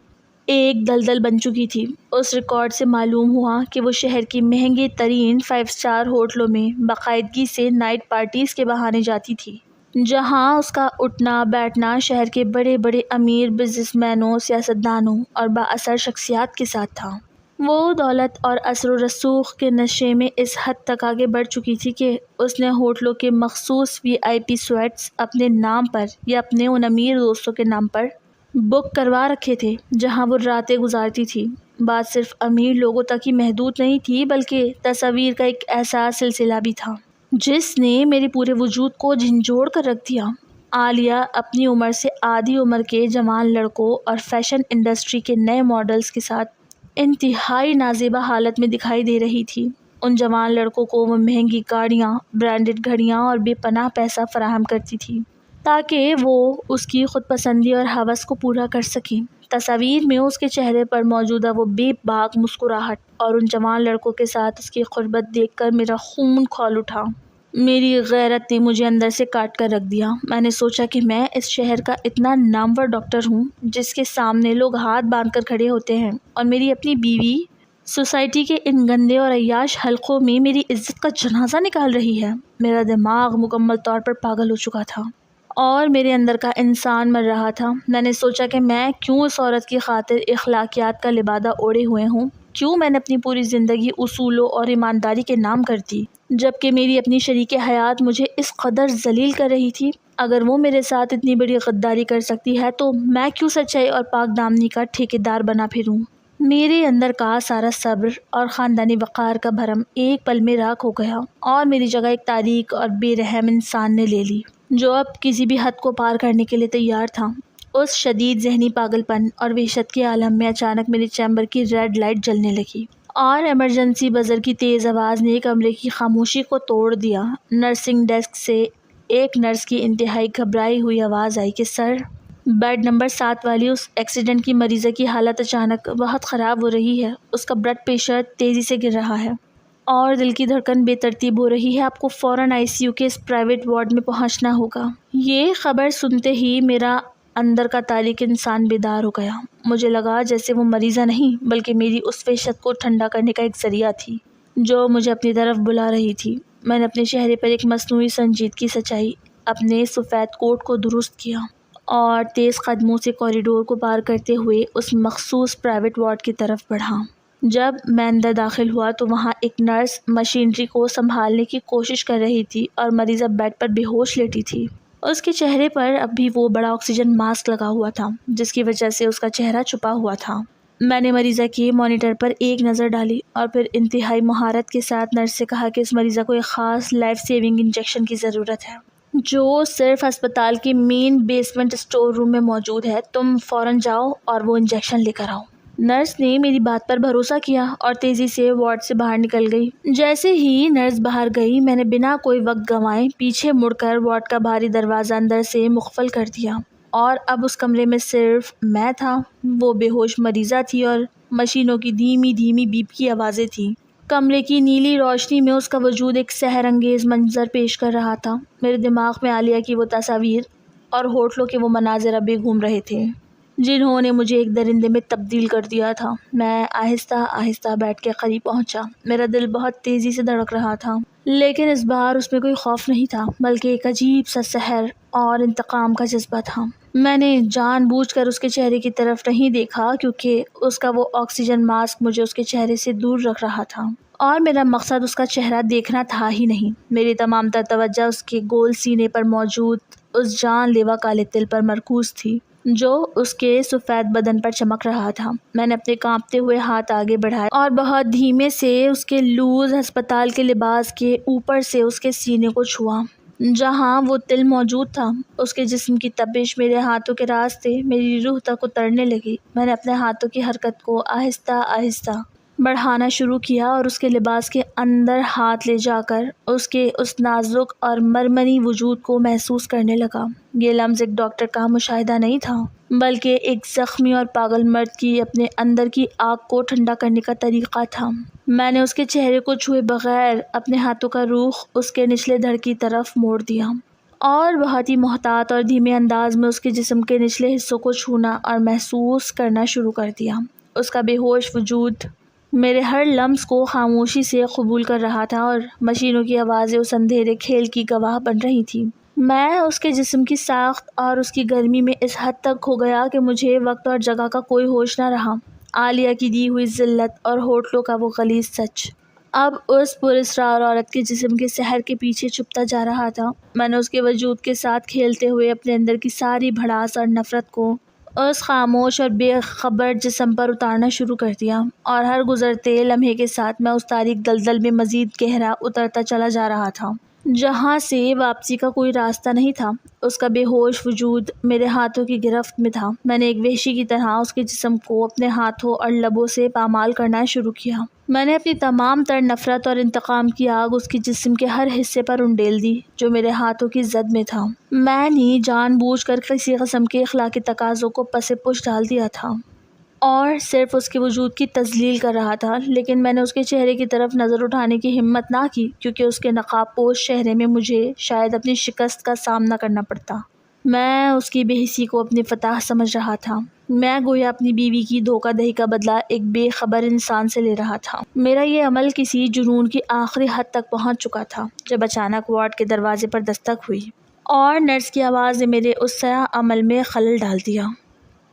[SPEAKER 1] ایک دلدل بن چکی تھی۔ اس ریکارڈ سے معلوم ہوا کہ وہ شہر کی مہنگے ترین 5 اسٹار ہوٹلوں میں باقاعدگی سے نائٹ پارٹیز کے بہانے جاتی تھی، جہاں اس کا اٹھنا بیٹھنا شہر کے بڑے بڑے امیر بزنس مینوں، سیاستدانوں اور بااثر شخصیات کے ساتھ تھا۔ وہ دولت اور اثر و رسوخ کے نشے میں اس حد تک آگے بڑھ چکی تھی کہ اس نے ہوٹلوں کے مخصوص VIP سویٹس اپنے نام پر یا اپنے ان امیر دوستوں کے نام پر بک کروا رکھے تھے جہاں وہ راتیں گزارتی تھی۔ بات صرف امیر لوگوں تک ہی محدود نہیں تھی بلکہ تصاویر کا ایک ایسا سلسلہ بھی تھا جس نے میرے پورے وجود کو جھنجھوڑ کر رکھ دیا۔ عالیہ اپنی عمر سے آدھی عمر کے جوان لڑکوں اور فیشن انڈسٹری کے نئے ماڈلز کے ساتھ انتہائی نازیبا حالت میں دکھائی دے رہی تھی۔ ان جوان لڑکوں کو وہ مہنگی گاڑیاں، برانڈڈ گھڑیاں اور بے پناہ پیسہ فراہم کرتی تھی تاکہ وہ اس کی خود پسندی اور ہوس کو پورا کر سکیں۔ تصاویر میں اس کے چہرے پر موجودہ وہ بے باک مسکراہٹ اور ان جوان لڑکوں کے ساتھ اس کی قربت دیکھ کر میرا خون کھول اٹھا۔ میری غیرت نے مجھے اندر سے کاٹ کر رکھ دیا۔ میں نے سوچا کہ میں اس شہر کا اتنا نامور ڈاکٹر ہوں جس کے سامنے لوگ ہاتھ باندھ کر کھڑے ہوتے ہیں، اور میری اپنی بیوی سوسائٹی کے ان گندے اور عیاش حلقوں میں میری عزت کا جنازہ نکال رہی ہے۔ میرا دماغ مکمل طور پر پاگل ہو چکا تھا اور میرے اندر کا انسان مر رہا تھا۔ میں نے سوچا کہ میں کیوں اس عورت کی خاطر اخلاقیات کا لبادہ اوڑھے ہوئے ہوں، کیوں میں نے اپنی پوری زندگی اصولوں اور ایمانداری کے نام کرتی، جبکہ میری اپنی شریک حیات مجھے اس قدر ذلیل کر رہی تھی۔ اگر وہ میرے ساتھ اتنی بڑی غداری کر سکتی ہے تو میں کیوں سچائی اور پاک دامنی کا ٹھیکیدار بنا پھروں؟ میرے اندر کا سارا صبر اور خاندانی وقار کا بھرم ایک پل میں راکھ ہو گیا، اور میری جگہ ایک تاریک اور بے رحم انسان نے لے لی جو اب کسی بھی حد کو پار کرنے کے لیے تیار تھا۔ اس شدید ذہنی پاگل پن اور وحشت کے عالم میں اچانک میرے چیمبر کی ریڈ لائٹ جلنے لگی، اور ایمرجنسی بزر کی تیز آواز نے کمرے کی خاموشی کو توڑ دیا۔ نرسنگ ڈیسک سے ایک نرس کی انتہائی گھبرائی ہوئی آواز آئی کہ سر، بیڈ نمبر 7 والی اس ایکسیڈنٹ کی مریضہ کی حالت اچانک بہت خراب ہو رہی ہے۔ اس کا بلڈ پریشر تیزی سے گر رہا ہے اور دل کی دھڑکن بے ترتیب ہو رہی ہے۔ آپ کو فوراً ICU کے اس پرائیویٹ وارڈ میں پہنچنا ہوگا۔ یہ خبر سنتے ہی میرا اندر کا تاریک انسان بیدار ہو گیا۔ مجھے لگا جیسے وہ مریضہ نہیں بلکہ میری اس وحشت کو ٹھنڈا کرنے کا ایک ذریعہ تھی جو مجھے اپنی طرف بلا رہی تھی۔ میں نے اپنے چہرے پر ایک مصنوعی سنجیدگی سچائی، اپنے سفید کوٹ کو درست کیا اور تیز قدموں سے کوریڈور کو پار کرتے ہوئے اس مخصوص پرائیویٹ وارڈ کی طرف بڑھا۔ جب میں اندر داخل ہوا تو وہاں ایک نرس مشینری کو سنبھالنے کی کوشش کر رہی تھی اور مریضہ بیڈ پر بے ہوش لیٹی تھی۔ اس کے چہرے پر اب بھی وہ بڑا آکسیجن ماسک لگا ہوا تھا جس کی وجہ سے اس کا چہرہ چھپا ہوا تھا۔ میں نے مریضہ کے مانیٹر پر ایک نظر ڈالی اور پھر انتہائی مہارت کے ساتھ نرس سے کہا کہ اس مریضہ کو ایک خاص لائف سیونگ انجیکشن کی ضرورت ہے جو صرف ہسپتال کے مین بیسمنٹ اسٹور روم میں موجود ہے۔ تم فوراً جاؤ اور وہ انجیکشن لے کر آؤ۔ نرس نے میری بات پر بھروسہ کیا اور تیزی سے وارڈ سے باہر نکل گئی۔ جیسے ہی نرس باہر گئی میں نے بنا کوئی وقت گنوائے پیچھے مڑ کر وارڈ کا بھاری دروازہ اندر سے مقفل کر دیا، اور اب اس کمرے میں صرف میں تھا، وہ بے ہوش مریضہ تھی اور مشینوں کی دھیمی دھیمی بیپ کی آوازیں تھیں۔ کمرے کی نیلی روشنی میں اس کا وجود ایک سحر انگیز منظر پیش کر رہا تھا۔ میرے دماغ میں عالیہ کی وہ تصاویر اور ہوٹلوں کے وہ مناظر ابھی گھوم رہے تھے جنہوں نے مجھے ایک درندے میں تبدیل کر دیا تھا۔ میں آہستہ آہستہ بیڈ کے قریب پہنچا۔ میرا دل بہت تیزی سے دھڑک رہا تھا، لیکن اس بار اس میں کوئی خوف نہیں تھا بلکہ ایک عجیب سا سحر اور انتقام کا جذبہ تھا۔ میں نے جان بوجھ کر اس کے چہرے کی طرف نہیں دیکھا کیونکہ اس کا وہ آکسیجن ماسک مجھے اس کے چہرے سے دور رکھ رہا تھا، اور میرا مقصد اس کا چہرہ دیکھنا تھا ہی نہیں۔ میری تمام تر توجہ اس کے گول سینے پر موجود اس جان لیوا کالے تل پر مرکوز تھی جو اس کے سفید بدن پر چمک رہا تھا۔ میں نے اپنے کانپتے ہوئے ہاتھ آگے بڑھائے اور بہت دھیمے سے اس کے لوز ہسپتال کے لباس کے اوپر سے اس کے سینے کو چھوا جہاں وہ تل موجود تھا۔ اس کے جسم کی تپش میرے ہاتھوں کے راستے میری روح تک اترنے لگی۔ میں نے اپنے ہاتھوں کی حرکت کو آہستہ آہستہ بڑھانا شروع کیا اور اس کے لباس کے اندر ہاتھ لے جا کر اس کے اس نازک اور مرمری وجود کو محسوس کرنے لگا۔ یہ لمس ایک ڈاکٹر کا مشاہدہ نہیں تھا بلکہ ایک زخمی اور پاگل مرد کی اپنے اندر کی آگ کو ٹھنڈا کرنے کا طریقہ تھا۔ میں نے اس کے چہرے کو چھوئے بغیر اپنے ہاتھوں کا رخ اس کے نچلے دھڑ کی طرف موڑ دیا اور بہت ہی محتاط اور دھیمے انداز میں اس کے جسم کے نچلے حصوں کو چھونا اور محسوس کرنا شروع کر دیا۔ اس کا بے ہوش وجود میرے ہر لمس کو خاموشی سے قبول کر رہا تھا اور مشینوں کی آوازیں اس اندھیرے کھیل کی گواہ بن رہی تھیں۔ میں اس کے جسم کی ساخت اور اس کی گرمی میں اس حد تک کھو گیا کہ مجھے وقت اور جگہ کا کوئی ہوش نہ رہا۔ عالیہ کی دی ہوئی ذلت اور ہوٹلوں کا وہ غلیظ سچ اب اس پراسرار عورت کے جسم کے سحر کے پیچھے چھپتا جا رہا تھا۔ میں نے اس کے وجود کے ساتھ کھیلتے ہوئے اپنے اندر کی ساری بھڑاس اور نفرت کو اس خاموش اور بے خبر جسم پر اتارنا شروع کر دیا، اور ہر گزرتے لمحے کے ساتھ میں اس تاریک دلدل میں مزید گہرا اترتا چلا جا رہا تھا جہاں سے واپسی کا کوئی راستہ نہیں تھا۔ اس کا بے ہوش وجود میرے ہاتھوں کی گرفت میں تھا۔ میں نے ایک وحشی کی طرح اس کے جسم کو اپنے ہاتھوں اور لبوں سے پامال کرنا شروع کیا۔ میں نے اپنی تمام تر نفرت اور انتقام کی آگ اس کے جسم کے ہر حصے پر انڈیل دی جو میرے ہاتھوں کی زد میں تھا۔ میں نے جان بوجھ کر کسی قسم کے اخلاقی تقاضوں کو پس پش ڈال دیا تھا۔ اور صرف اس کے وجود کی تذلیل کر رہا تھا، لیکن میں نے اس کے چہرے کی طرف نظر اٹھانے کی ہمت نہ کی کیونکہ اس کے نقاب پوش چہرے میں مجھے شاید اپنی شکست کا سامنا کرنا پڑتا۔ میں اس کی بے حسی کو اپنی فتح سمجھ رہا تھا۔ میں گویا اپنی بیوی کی دھوکہ دہی کا بدلہ ایک بے خبر انسان سے لے رہا تھا۔ میرا یہ عمل کسی جنون کی آخری حد تک پہنچ چکا تھا جب اچانک وارڈ کے دروازے پر دستک ہوئی اور نرس کی آواز نے میرے اس سیاہ عمل میں خلل ڈال دیا۔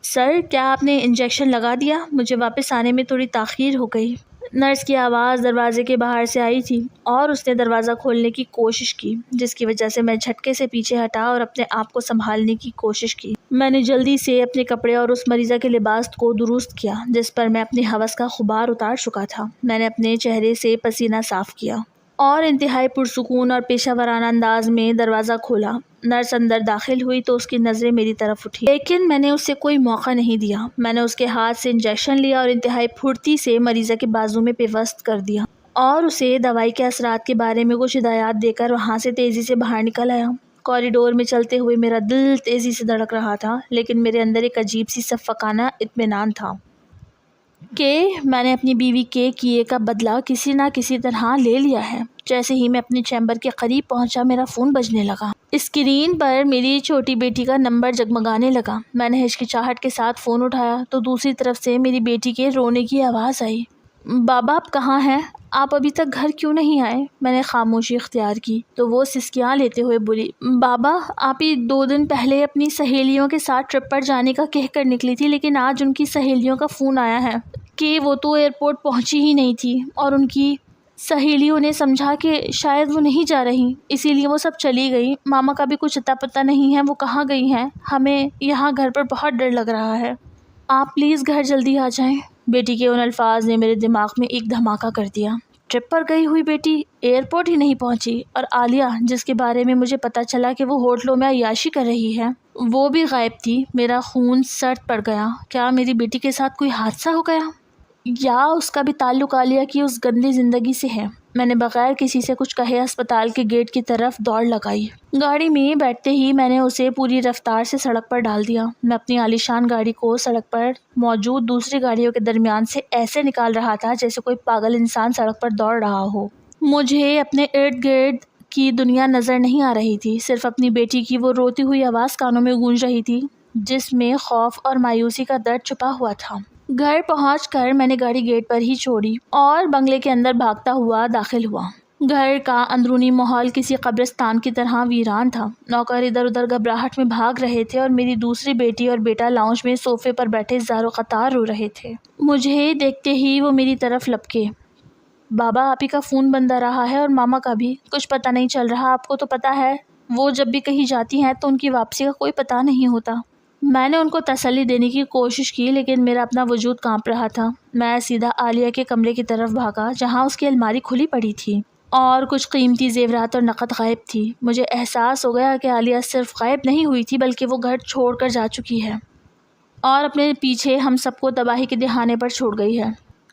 [SPEAKER 1] سر، کیا آپ نے انجیکشن لگا دیا؟ مجھے واپس آنے میں تھوڑی تاخیر ہو گئی۔ نرس کی آواز دروازے کے باہر سے آئی تھی اور اس نے دروازہ کھولنے کی کوشش کی، جس کی وجہ سے میں جھٹکے سے پیچھے ہٹا اور اپنے آپ کو سنبھالنے کی کوشش کی۔ میں نے جلدی سے اپنے کپڑے اور اس مریضہ کے لباس کو درست کیا جس پر میں اپنی ہوس کا غبار اتار چکا تھا۔ میں نے اپنے چہرے سے پسینہ صاف کیا اور انتہائی پرسکون اور پیشہ ورانہ انداز میں دروازہ کھولا۔ نرس اندر داخل ہوئی تو اس کی نظریں میری طرف اٹھی، لیکن میں نے اسے کوئی موقع نہیں دیا۔ میں نے اس کے ہاتھ سے انجیکشن لیا اور انتہائی پھرتی سے مریضہ کے بازو میں پیوست کر دیا اور اسے دوائی کے اثرات کے بارے میں کچھ ہدایات دے کر وہاں سے تیزی سے باہر نکل آیا۔ کوریڈور میں چلتے ہوئے میرا دل تیزی سے دھڑک رہا تھا، لیکن میرے اندر ایک عجیب سی شفقانہ اطمینان تھا کہ میں نے اپنی بیوی کے کیے کا بدلہ کسی نہ کسی طرح لے لیا ہے۔ جیسے ہی میں اپنے چیمبر کے قریب پہنچا، میرا فون بجنے لگا۔ اسکرین پر میری چھوٹی بیٹی کا نمبر جگمگانے لگا۔ میں نے ہچکچاہٹ کے ساتھ فون اٹھایا تو دوسری طرف سے میری بیٹی کے رونے کی آواز آئی۔ بابا، آپ کہاں ہیں؟ آپ ابھی تک گھر کیوں نہیں آئے؟ میں نے خاموشی اختیار کی تو وہ سسکیاں لیتے ہوئے بولی، بابا، آپ ہی 2 دن پہلے اپنی سہیلیوں کے ساتھ ٹرپ پر جانے کا کہہ کر نکلی تھی، لیکن آج ان کی سہیلیوں کا فون آیا ہے کہ وہ تو ایئرپورٹ پہنچی ہی نہیں تھی اور ان کی سہیلیوں نے سمجھا کہ شاید وہ نہیں جا رہی، اسی لیے وہ سب چلی گئی۔ ماما کا بھی کچھ اتا پتہ نہیں ہے وہ کہاں گئی ہیں۔ ہمیں یہاں گھر پر بہت ڈر لگ رہا ہے، آپ پلیز گھر جلدی آ جائیں۔ بیٹی کے ان الفاظ نے میرے دماغ میں ایک دھماکہ کر دیا۔ ٹرپ پر گئی ہوئی بیٹی ایئرپورٹ ہی نہیں پہنچی، اور عالیہ، جس کے بارے میں مجھے پتہ چلا کہ وہ ہوٹلوں میں عیاشی کر رہی ہے، وہ بھی غائب تھی۔ میرا خون سرد پڑ گیا۔ کیا میری بیٹی کے ساتھ کوئی حادثہ ہو گیا یا اس کا بھی تعلق عالیہ کی اس گندی زندگی سے ہے؟ میں نے بغیر کسی سے کچھ کہے اسپتال کے گیٹ کی طرف دوڑ لگائی۔ گاڑی میں بیٹھتے ہی میں نے اسے پوری رفتار سے سڑک پر ڈال دیا۔ میں اپنی عالیشان گاڑی کو سڑک پر موجود دوسری گاڑیوں کے درمیان سے ایسے نکال رہا تھا جیسے کوئی پاگل انسان سڑک پر دوڑ رہا ہو۔ مجھے اپنے ارد گرد کی دنیا نظر نہیں آ رہی تھی، صرف اپنی بیٹی کی وہ روتی ہوئی آواز کانوں میں گونج رہی تھی جس میں خوف اور مایوسی کا درد چھپا ہوا تھا۔ گھر پہنچ کر میں نے گاڑی گیٹ پر ہی چھوڑی اور بنگلے کے اندر بھاگتا ہوا داخل ہوا۔ گھر کا اندرونی ماحول کسی قبرستان کی طرح ویران تھا۔ نوکر ادھر ادھر گھبراہٹ میں بھاگ رہے تھے اور میری دوسری بیٹی اور بیٹا لاؤنج میں صوفے پر بیٹھے زار و قطار رو رہے تھے۔ مجھے دیکھتے ہی وہ میری طرف لپکے۔ بابا، آپ ہی کا فون بند آ رہا ہے اور ماما کا بھی، کچھ پتہ نہیں چل رہا۔ آپ کو تو پتہ ہے وہ جب بھی کہیں جاتی ہیں تو ان کی واپسی کا کوئی پتہ نہیں ہوتا۔ میں نے ان کو تسلی دینے کی کوشش کی، لیکن میرا اپنا وجود کانپ رہا تھا۔ میں سیدھا عالیہ کے کمرے کی طرف بھاگا جہاں اس کی الماری کھلی پڑی تھی اور کچھ قیمتی زیورات اور نقد غائب تھی۔ مجھے احساس ہو گیا کہ عالیہ صرف غائب نہیں ہوئی تھی بلکہ وہ گھر چھوڑ کر جا چکی ہے اور اپنے پیچھے ہم سب کو تباہی کے دہانے پر چھوڑ گئی ہے۔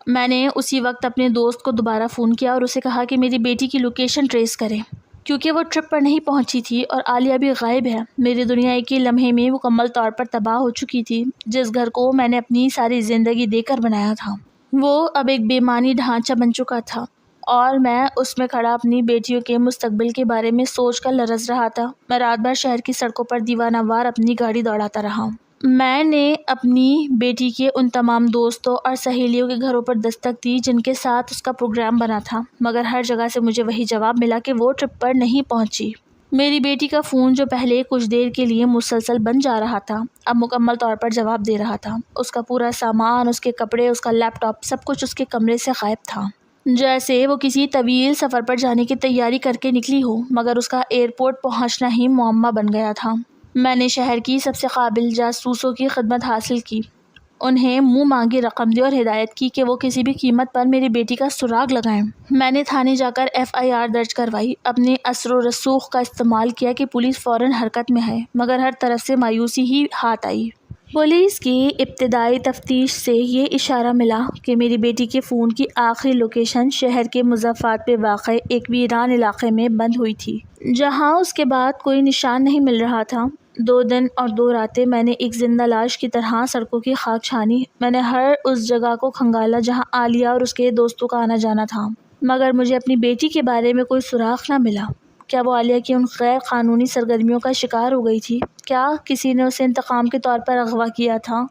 [SPEAKER 1] میں نے اسی وقت اپنے دوست کو دوبارہ فون کیا اور اسے کہا کہ میری بیٹی کی لوکیشن ٹریس کرے کیونکہ وہ ٹرپ پر نہیں پہنچی تھی اور عالیہ بھی غائب ہے۔ میری دنیا ایک ہی لمحے میں مکمل طور پر تباہ ہو چکی تھی۔ جس گھر کو میں نے اپنی ساری زندگی دے کر بنایا تھا وہ اب ایک بے معنی ڈھانچہ بن چکا تھا اور میں اس میں کھڑا اپنی بیٹیوں کے مستقبل کے بارے میں سوچ کر لرز رہا تھا۔ میں رات بھر شہر کی سڑکوں پر دیوانہ وار اپنی گاڑی دوڑاتا رہا۔ میں نے اپنی بیٹی کے ان تمام دوستوں اور سہیلیوں کے گھروں پر دستک دی جن کے ساتھ اس کا پروگرام بنا تھا، مگر ہر جگہ سے مجھے وہی جواب ملا کہ وہ ٹرپ پر نہیں پہنچی۔ میری بیٹی کا فون جو پہلے کچھ دیر کے لیے مسلسل بند جا رہا تھا، اب مکمل طور پر جواب دے رہا تھا۔ اس کا پورا سامان، اس کے کپڑے، اس کا لیپ ٹاپ، سب کچھ اس کے کمرے سے غائب تھا، جیسے وہ کسی طویل سفر پر جانے کی تیاری کر کے نکلی ہو، مگر اس کا ایئرپورٹ پہنچنا ہی معمہ بن گیا تھا۔ میں نے شہر کی سب سے قابل جاسوسوں کی خدمت حاصل کی، انہیں منہ مانگی رقم دی اور ہدایت کی کہ وہ کسی بھی قیمت پر میری بیٹی کا سراغ لگائیں۔ میں نے تھانے جا کر FIR درج کروائی، اپنے اثر و رسوخ کا استعمال کیا کہ پولیس فوراً حرکت میں ہے، مگر ہر طرف سے مایوسی ہی ہاتھ آئی۔ پولیس کی ابتدائی تفتیش سے یہ اشارہ ملا کہ میری بیٹی کے فون کی آخری لوکیشن شہر کے مضافات پہ واقع ایک ویران علاقے میں بند ہوئی تھی، جہاں اس کے بعد کوئی نشان نہیں مل رہا تھا۔ 2 دن اور 2 راتیں میں نے ایک زندہ لاش کی طرح سڑکوں کی خاک چھانی۔ میں نے ہر اس جگہ کو کھنگالا جہاں عالیہ اور اس کے دوستوں کا آنا جانا تھا، مگر مجھے اپنی بیٹی کے بارے میں کوئی سراغ نہ ملا۔ کیا وہ عالیہ کی ان غیر قانونی سرگرمیوں کا شکار ہو گئی تھی؟ کیا کسی نے اسے انتقام کے طور پر اغوا کیا تھا؟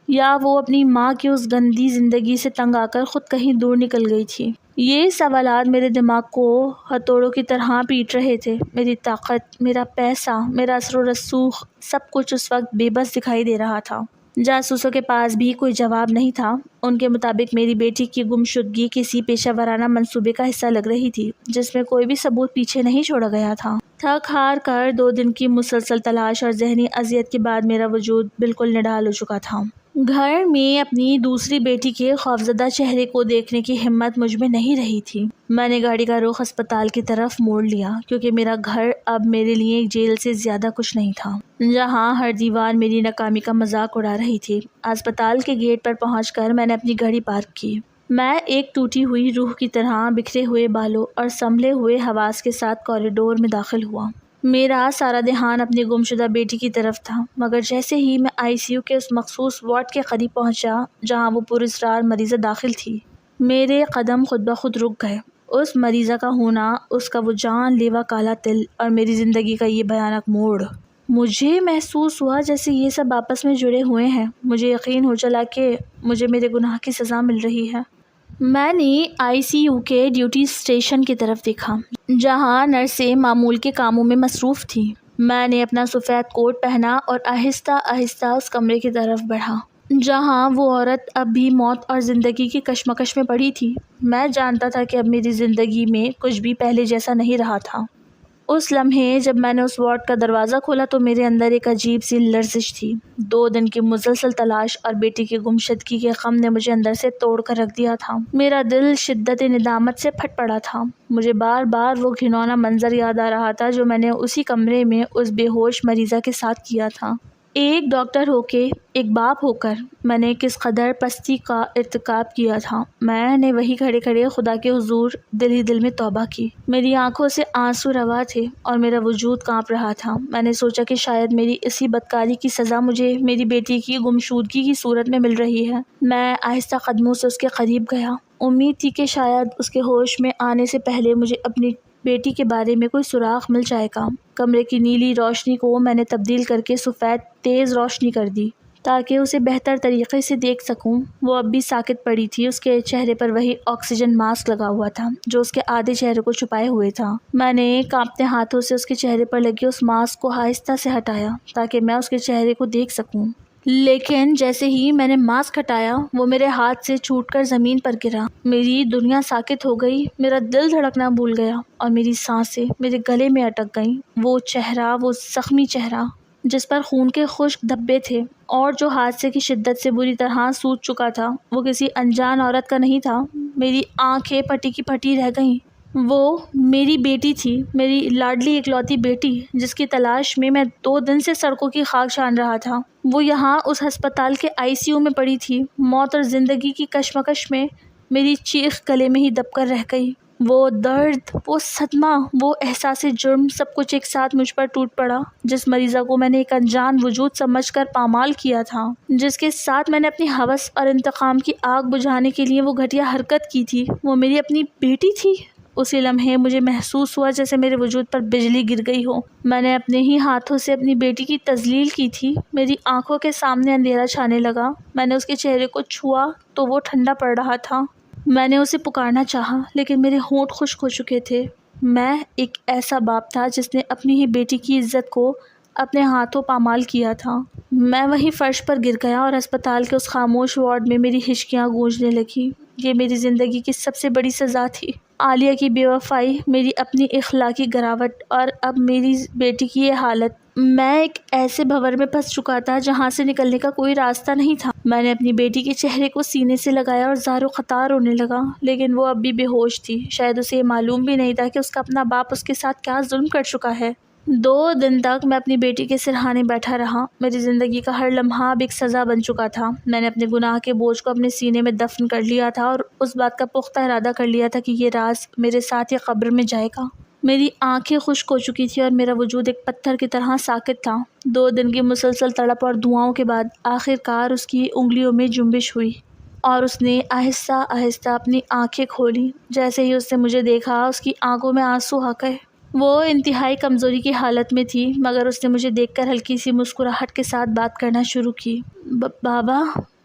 [SPEAKER 1] یا وہ اپنی ماں کی اس گندی زندگی سے تنگ آ کر خود کہیں دور نکل گئی تھی؟ یہ سوالات میرے دماغ کو ہتھوڑوں کی طرح پیٹ رہے تھے۔ میری طاقت، میرا پیسہ، میرا اثر و رسوخ، سب کچھ اس وقت بے بس دکھائی دے رہا تھا۔ جاسوسوں کے پاس بھی کوئی جواب نہیں تھا۔ ان کے مطابق میری بیٹی کی گمشدگی کسی پیشہ ورانہ منصوبے کا حصہ لگ رہی تھی جس میں کوئی بھی ثبوت پیچھے نہیں چھوڑا گیا تھا۔ تھک ہار کر 2 دن کی مسلسل تلاش اور ذہنی اذیت کے بعد میرا وجود بالکل نڈال ہو چکا تھا۔ گھر میں اپنی دوسری بیٹی کے خوفزدہ چہرے کو دیکھنے کی ہمت مجھ میں نہیں رہی تھی۔ میں نے گاڑی کا رخ اسپتال کی طرف موڑ لیا کیونکہ میرا گھر اب میرے لیے ایک جیل سے زیادہ کچھ نہیں تھا جہاں ہر دیوار میری ناکامی کا مذاق اڑا رہی تھی۔ اسپتال کے گیٹ پر پہنچ کر میں نے اپنی گاڑی پارک کی۔ میں ایک ٹوٹی ہوئی روح کی طرح بکھرے ہوئے بالوں اور سنبھلے ہوئے حواس کے ساتھ کوریڈور میں داخل ہوا۔ میرا سارا دھیان اپنی گمشدہ بیٹی کی طرف تھا، مگر جیسے ہی میں ICU کے اس مخصوص وارڈ کے قریب پہنچا جہاں وہ پراسرار مریضہ داخل تھی، میرے قدم خود بخود رک گئے۔ اس مریضہ کا ہونا، اس کا وہ جان لیوا کالا تل اور میری زندگی کا یہ بھیانک موڑ، مجھے محسوس ہوا جیسے یہ سب آپس میں جڑے ہوئے ہیں۔ مجھے یقین ہو چلا کہ مجھے میرے گناہ کی سزا مل رہی ہے۔ میں نے ICU کے ڈیوٹی اسٹیشن کی طرف دیکھا جہاں نرسیں معمول کے کاموں میں مصروف تھیں۔ میں نے اپنا سفید کوٹ پہنا اور آہستہ آہستہ اس کمرے کی طرف بڑھا جہاں وہ عورت اب بھی موت اور زندگی کی کشمکش میں پڑی تھی۔ میں جانتا تھا کہ اب میری زندگی میں کچھ بھی پہلے جیسا نہیں رہا تھا۔ اس لمحے جب میں نے اس وارڈ کا دروازہ کھولا تو میرے اندر ایک عجیب سی لرزش تھی۔ 2 دن کی مسلسل تلاش اور بیٹی کی گمشدگی کے غم نے مجھے اندر سے توڑ کر رکھ دیا تھا۔ میرا دل شدت ندامت سے پھٹ پڑا تھا۔ مجھے بار بار وہ گھناؤنا منظر یاد آ رہا تھا جو میں نے اسی کمرے میں اس بے ہوش مریضہ کے ساتھ کیا تھا۔ ایک ڈاکٹر ہو کے، ایک باپ ہو کر میں نے کس قدر پستی کا ارتکاب کیا تھا۔ میں نے وہی کھڑے کھڑے خدا کے حضور دل ہی دل میں توبہ کی۔ میری آنکھوں سے آنسو روا تھے اور میرا وجود کانپ رہا تھا۔ میں نے سوچا کہ شاید میری اسی بدکاری کی سزا مجھے میری بیٹی کی گمشدگی کی صورت میں مل رہی ہے۔ میں آہستہ قدموں سے اس کے قریب گیا۔ امید تھی کہ شاید اس کے ہوش میں آنے سے پہلے مجھے اپنی بیٹی کے بارے میں کوئی سراغ مل جائے گا۔ کمرے کی نیلی روشنی کو میں نے تبدیل کر کے سفید تیز روشنی کر دی تاکہ اسے بہتر طریقے سے دیکھ سکوں۔ وہ اب بھی ساکت پڑی تھی۔ اس کے چہرے پر وہی آکسیجن ماسک لگا ہوا تھا جو اس کے آدھے چہرے کو چھپائے ہوئے تھا۔ میں نے کانپتے ہاتھوں سے اس کے چہرے پر لگے اس ماسک کو آہستہ سے ہٹایا تاکہ میں اس کے چہرے کو دیکھ سکوں، لیکن جیسے ہی میں نے ماسک ہٹایا وہ میرے ہاتھ سے چھوٹ کر زمین پر گرا۔ میری دنیا ساکت ہو گئی، میرا دل دھڑکنا بھول گیا اور میری سانسیں میرے گلے میں اٹک گئیں۔ وہ چہرہ، وہ زخمی چہرہ جس پر خون کے خشک دھبے تھے اور جو حادثے کی شدت سے بری طرح سوج چکا تھا، وہ کسی انجان عورت کا نہیں تھا۔ میری آنکھیں پھٹی کی پھٹی رہ گئیں۔ وہ میری بیٹی تھی، میری لاڈلی اکلوتی بیٹی جس کی تلاش میں میں 2 دن سے سڑکوں کی خاک چھان رہا تھا۔ وہ یہاں اس ہسپتال کے ICU میں پڑی تھی۔ موت اور زندگی کی کشمکش میں میری چیخ گلے میں ہی دب کر رہ گئی۔ وہ درد، وہ صدمہ، وہ احساس جرم، سب کچھ ایک ساتھ مجھ پر ٹوٹ پڑا۔ جس مریضہ کو میں نے ایک انجان وجود سمجھ کر پامال کیا تھا، جس کے ساتھ میں نے اپنی ہوس اور انتقام کی آگ بجھانے کے لیے وہ گھٹیا حرکت کی تھی، وہ میری اپنی بیٹی تھی۔ اسی لمحے مجھے محسوس ہوا جیسے میرے وجود پر بجلی گر گئی ہو۔ میں نے اپنے ہی ہاتھوں سے اپنی بیٹی کی تذلیل کی تھی۔ میری آنکھوں کے سامنے اندھیرا چھانے لگا۔ میں نے اس کے چہرے کو چھوا تو وہ ٹھنڈا پڑ رہا تھا۔ میں نے اسے پکارنا چاہا لیکن میرے ہونٹ خشک ہو چکے تھے۔ میں ایک ایسا باپ تھا جس نے اپنی ہی بیٹی کی عزت کو اپنے ہاتھوں پامال کیا تھا۔ میں وہی فرش پر گر گیا اور اسپتال کے اس خاموش وارڈ میں میری ہچکیاں گونجنے لگیں۔ یہ میری زندگی کی سب سے بڑی سزا تھی۔ عالیہ کی بے وفائی، میری اپنی اخلاقی گراوٹ اور اب میری بیٹی کی یہ حالت۔ میں ایک ایسے بھنور میں پھنس چکا تھا جہاں سے نکلنے کا کوئی راستہ نہیں تھا۔ میں نے اپنی بیٹی کے چہرے کو سینے سے لگایا اور زار و خطار رونے لگا، لیکن وہ اب بھی بے ہوش تھی۔ شاید اسے یہ معلوم بھی نہیں تھا کہ اس کا اپنا باپ اس کے ساتھ کیا ظلم کر چکا ہے۔ 2 دن تک میں اپنی بیٹی کے سرہانے بیٹھا رہا۔ میری زندگی کا ہر لمحہ اب ایک سزا بن چکا تھا۔ میں نے اپنے گناہ کے بوجھ کو اپنے سینے میں دفن کر لیا تھا اور اس بات کا پختہ ارادہ کر لیا تھا کہ یہ راز میرے ساتھ یہ قبر میں جائے گا۔ میری آنکھیں خشک ہو چکی تھی اور میرا وجود ایک پتھر کی طرح ساکت تھا۔ 2 دن کی مسلسل تڑپ اور دعاؤں کے بعد آخر کار اس کی انگلیوں میں جنبش ہوئی اور اس نے آہستہ آہستہ اپنی آنکھیں کھولی۔ جیسے ہی اس نے مجھے دیکھا اس کی آنکھوں میں آنسو آ گئے۔ وہ انتہائی کمزوری کی حالت میں تھی مگر اس نے مجھے دیکھ کر ہلکی سی مسکراہٹ کے ساتھ بات کرنا شروع کی۔ بابا،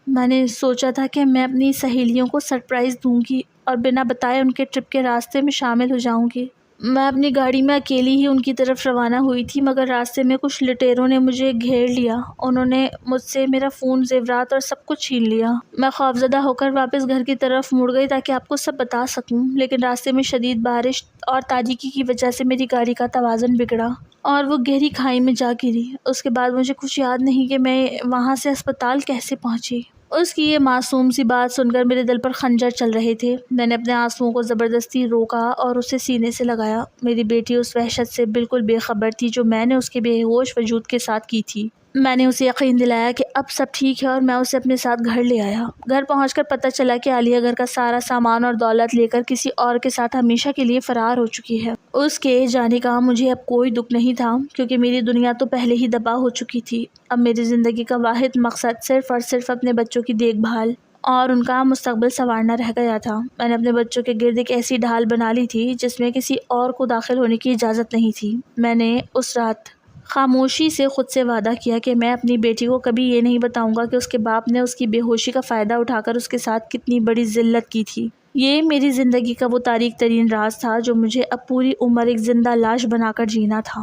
[SPEAKER 1] میں نے سوچا تھا کہ میں اپنی سہیلیوں کو سرپرائز دوں گی اور بنا بتائے ان کے ٹرپ کے راستے میں شامل ہو جاؤں گی۔ میں اپنی گاڑی میں اکیلی ہی ان کی طرف روانہ ہوئی تھی مگر راستے میں کچھ لٹیروں نے مجھے گھیر لیا۔ انہوں نے مجھ سے میرا فون، زیورات اور سب کچھ چھین لیا۔ میں خوفزدہ ہو کر واپس گھر کی طرف مڑ گئی تاکہ آپ کو سب بتا سکوں، لیکن راستے میں شدید بارش اور تاریکی کی وجہ سے میری گاڑی کا توازن بگڑا اور وہ گہری کھائی میں جا گری۔ اس کے بعد مجھے کچھ یاد نہیں کہ میں وہاں سے اسپتال کیسے پہنچی۔ اس کی یہ معصوم سی بات سن کر میرے دل پر خنجر چل رہے تھے۔ میں نے اپنے آنسوؤں کو زبردستی روکا اور اسے سینے سے لگایا۔ میری بیٹی اس وحشت سے بالکل بے خبر تھی جو میں نے اس کے بے ہوش وجود کے ساتھ کی تھی۔ میں نے اسے یقین دلایا کہ اب سب ٹھیک ہے اور میں اسے اپنے ساتھ گھر لے آیا۔ گھر پہنچ کر پتہ چلا کہ عالیہ گھر کا سارا سامان اور دولت لے کر کسی اور کے ساتھ ہمیشہ کے لیے فرار ہو چکی ہے۔ اس کے جانے کا مجھے اب کوئی دکھ نہیں تھا کیونکہ میری دنیا تو پہلے ہی تباہ ہو چکی تھی۔ اب میری زندگی کا واحد مقصد صرف اور صرف اپنے بچوں کی دیکھ بھال اور ان کا مستقبل سنوارنا رہ گیا تھا۔ میں نے اپنے بچوں کے گرد ایک ایسی ڈھال بنا لی تھی جس میں کسی اور کو داخل ہونے کی اجازت نہیں تھی۔ میں نے اس رات خاموشی سے خود سے وعدہ کیا کہ میں اپنی بیٹی کو کبھی یہ نہیں بتاؤں گا کہ اس کے باپ نے اس کی بے ہوشی کا فائدہ اٹھا کر اس کے ساتھ کتنی بڑی ذلت کی تھی۔ یہ میری زندگی کا وہ تاریک ترین راز تھا جو مجھے اب پوری عمر ایک زندہ لاش بنا کر جینا تھا۔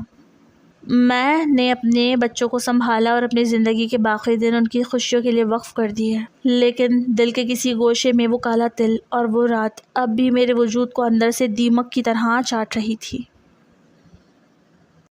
[SPEAKER 1] میں نے اپنے بچوں کو سنبھالا اور اپنی زندگی کے باقی دن ان کی خوشیوں کے لیے وقف کر دیے، لیکن دل کے کسی گوشے میں وہ کالا تل اور وہ رات اب بھی میرے وجود کو اندر سے دیمک کی طرح چاٹ رہی تھی۔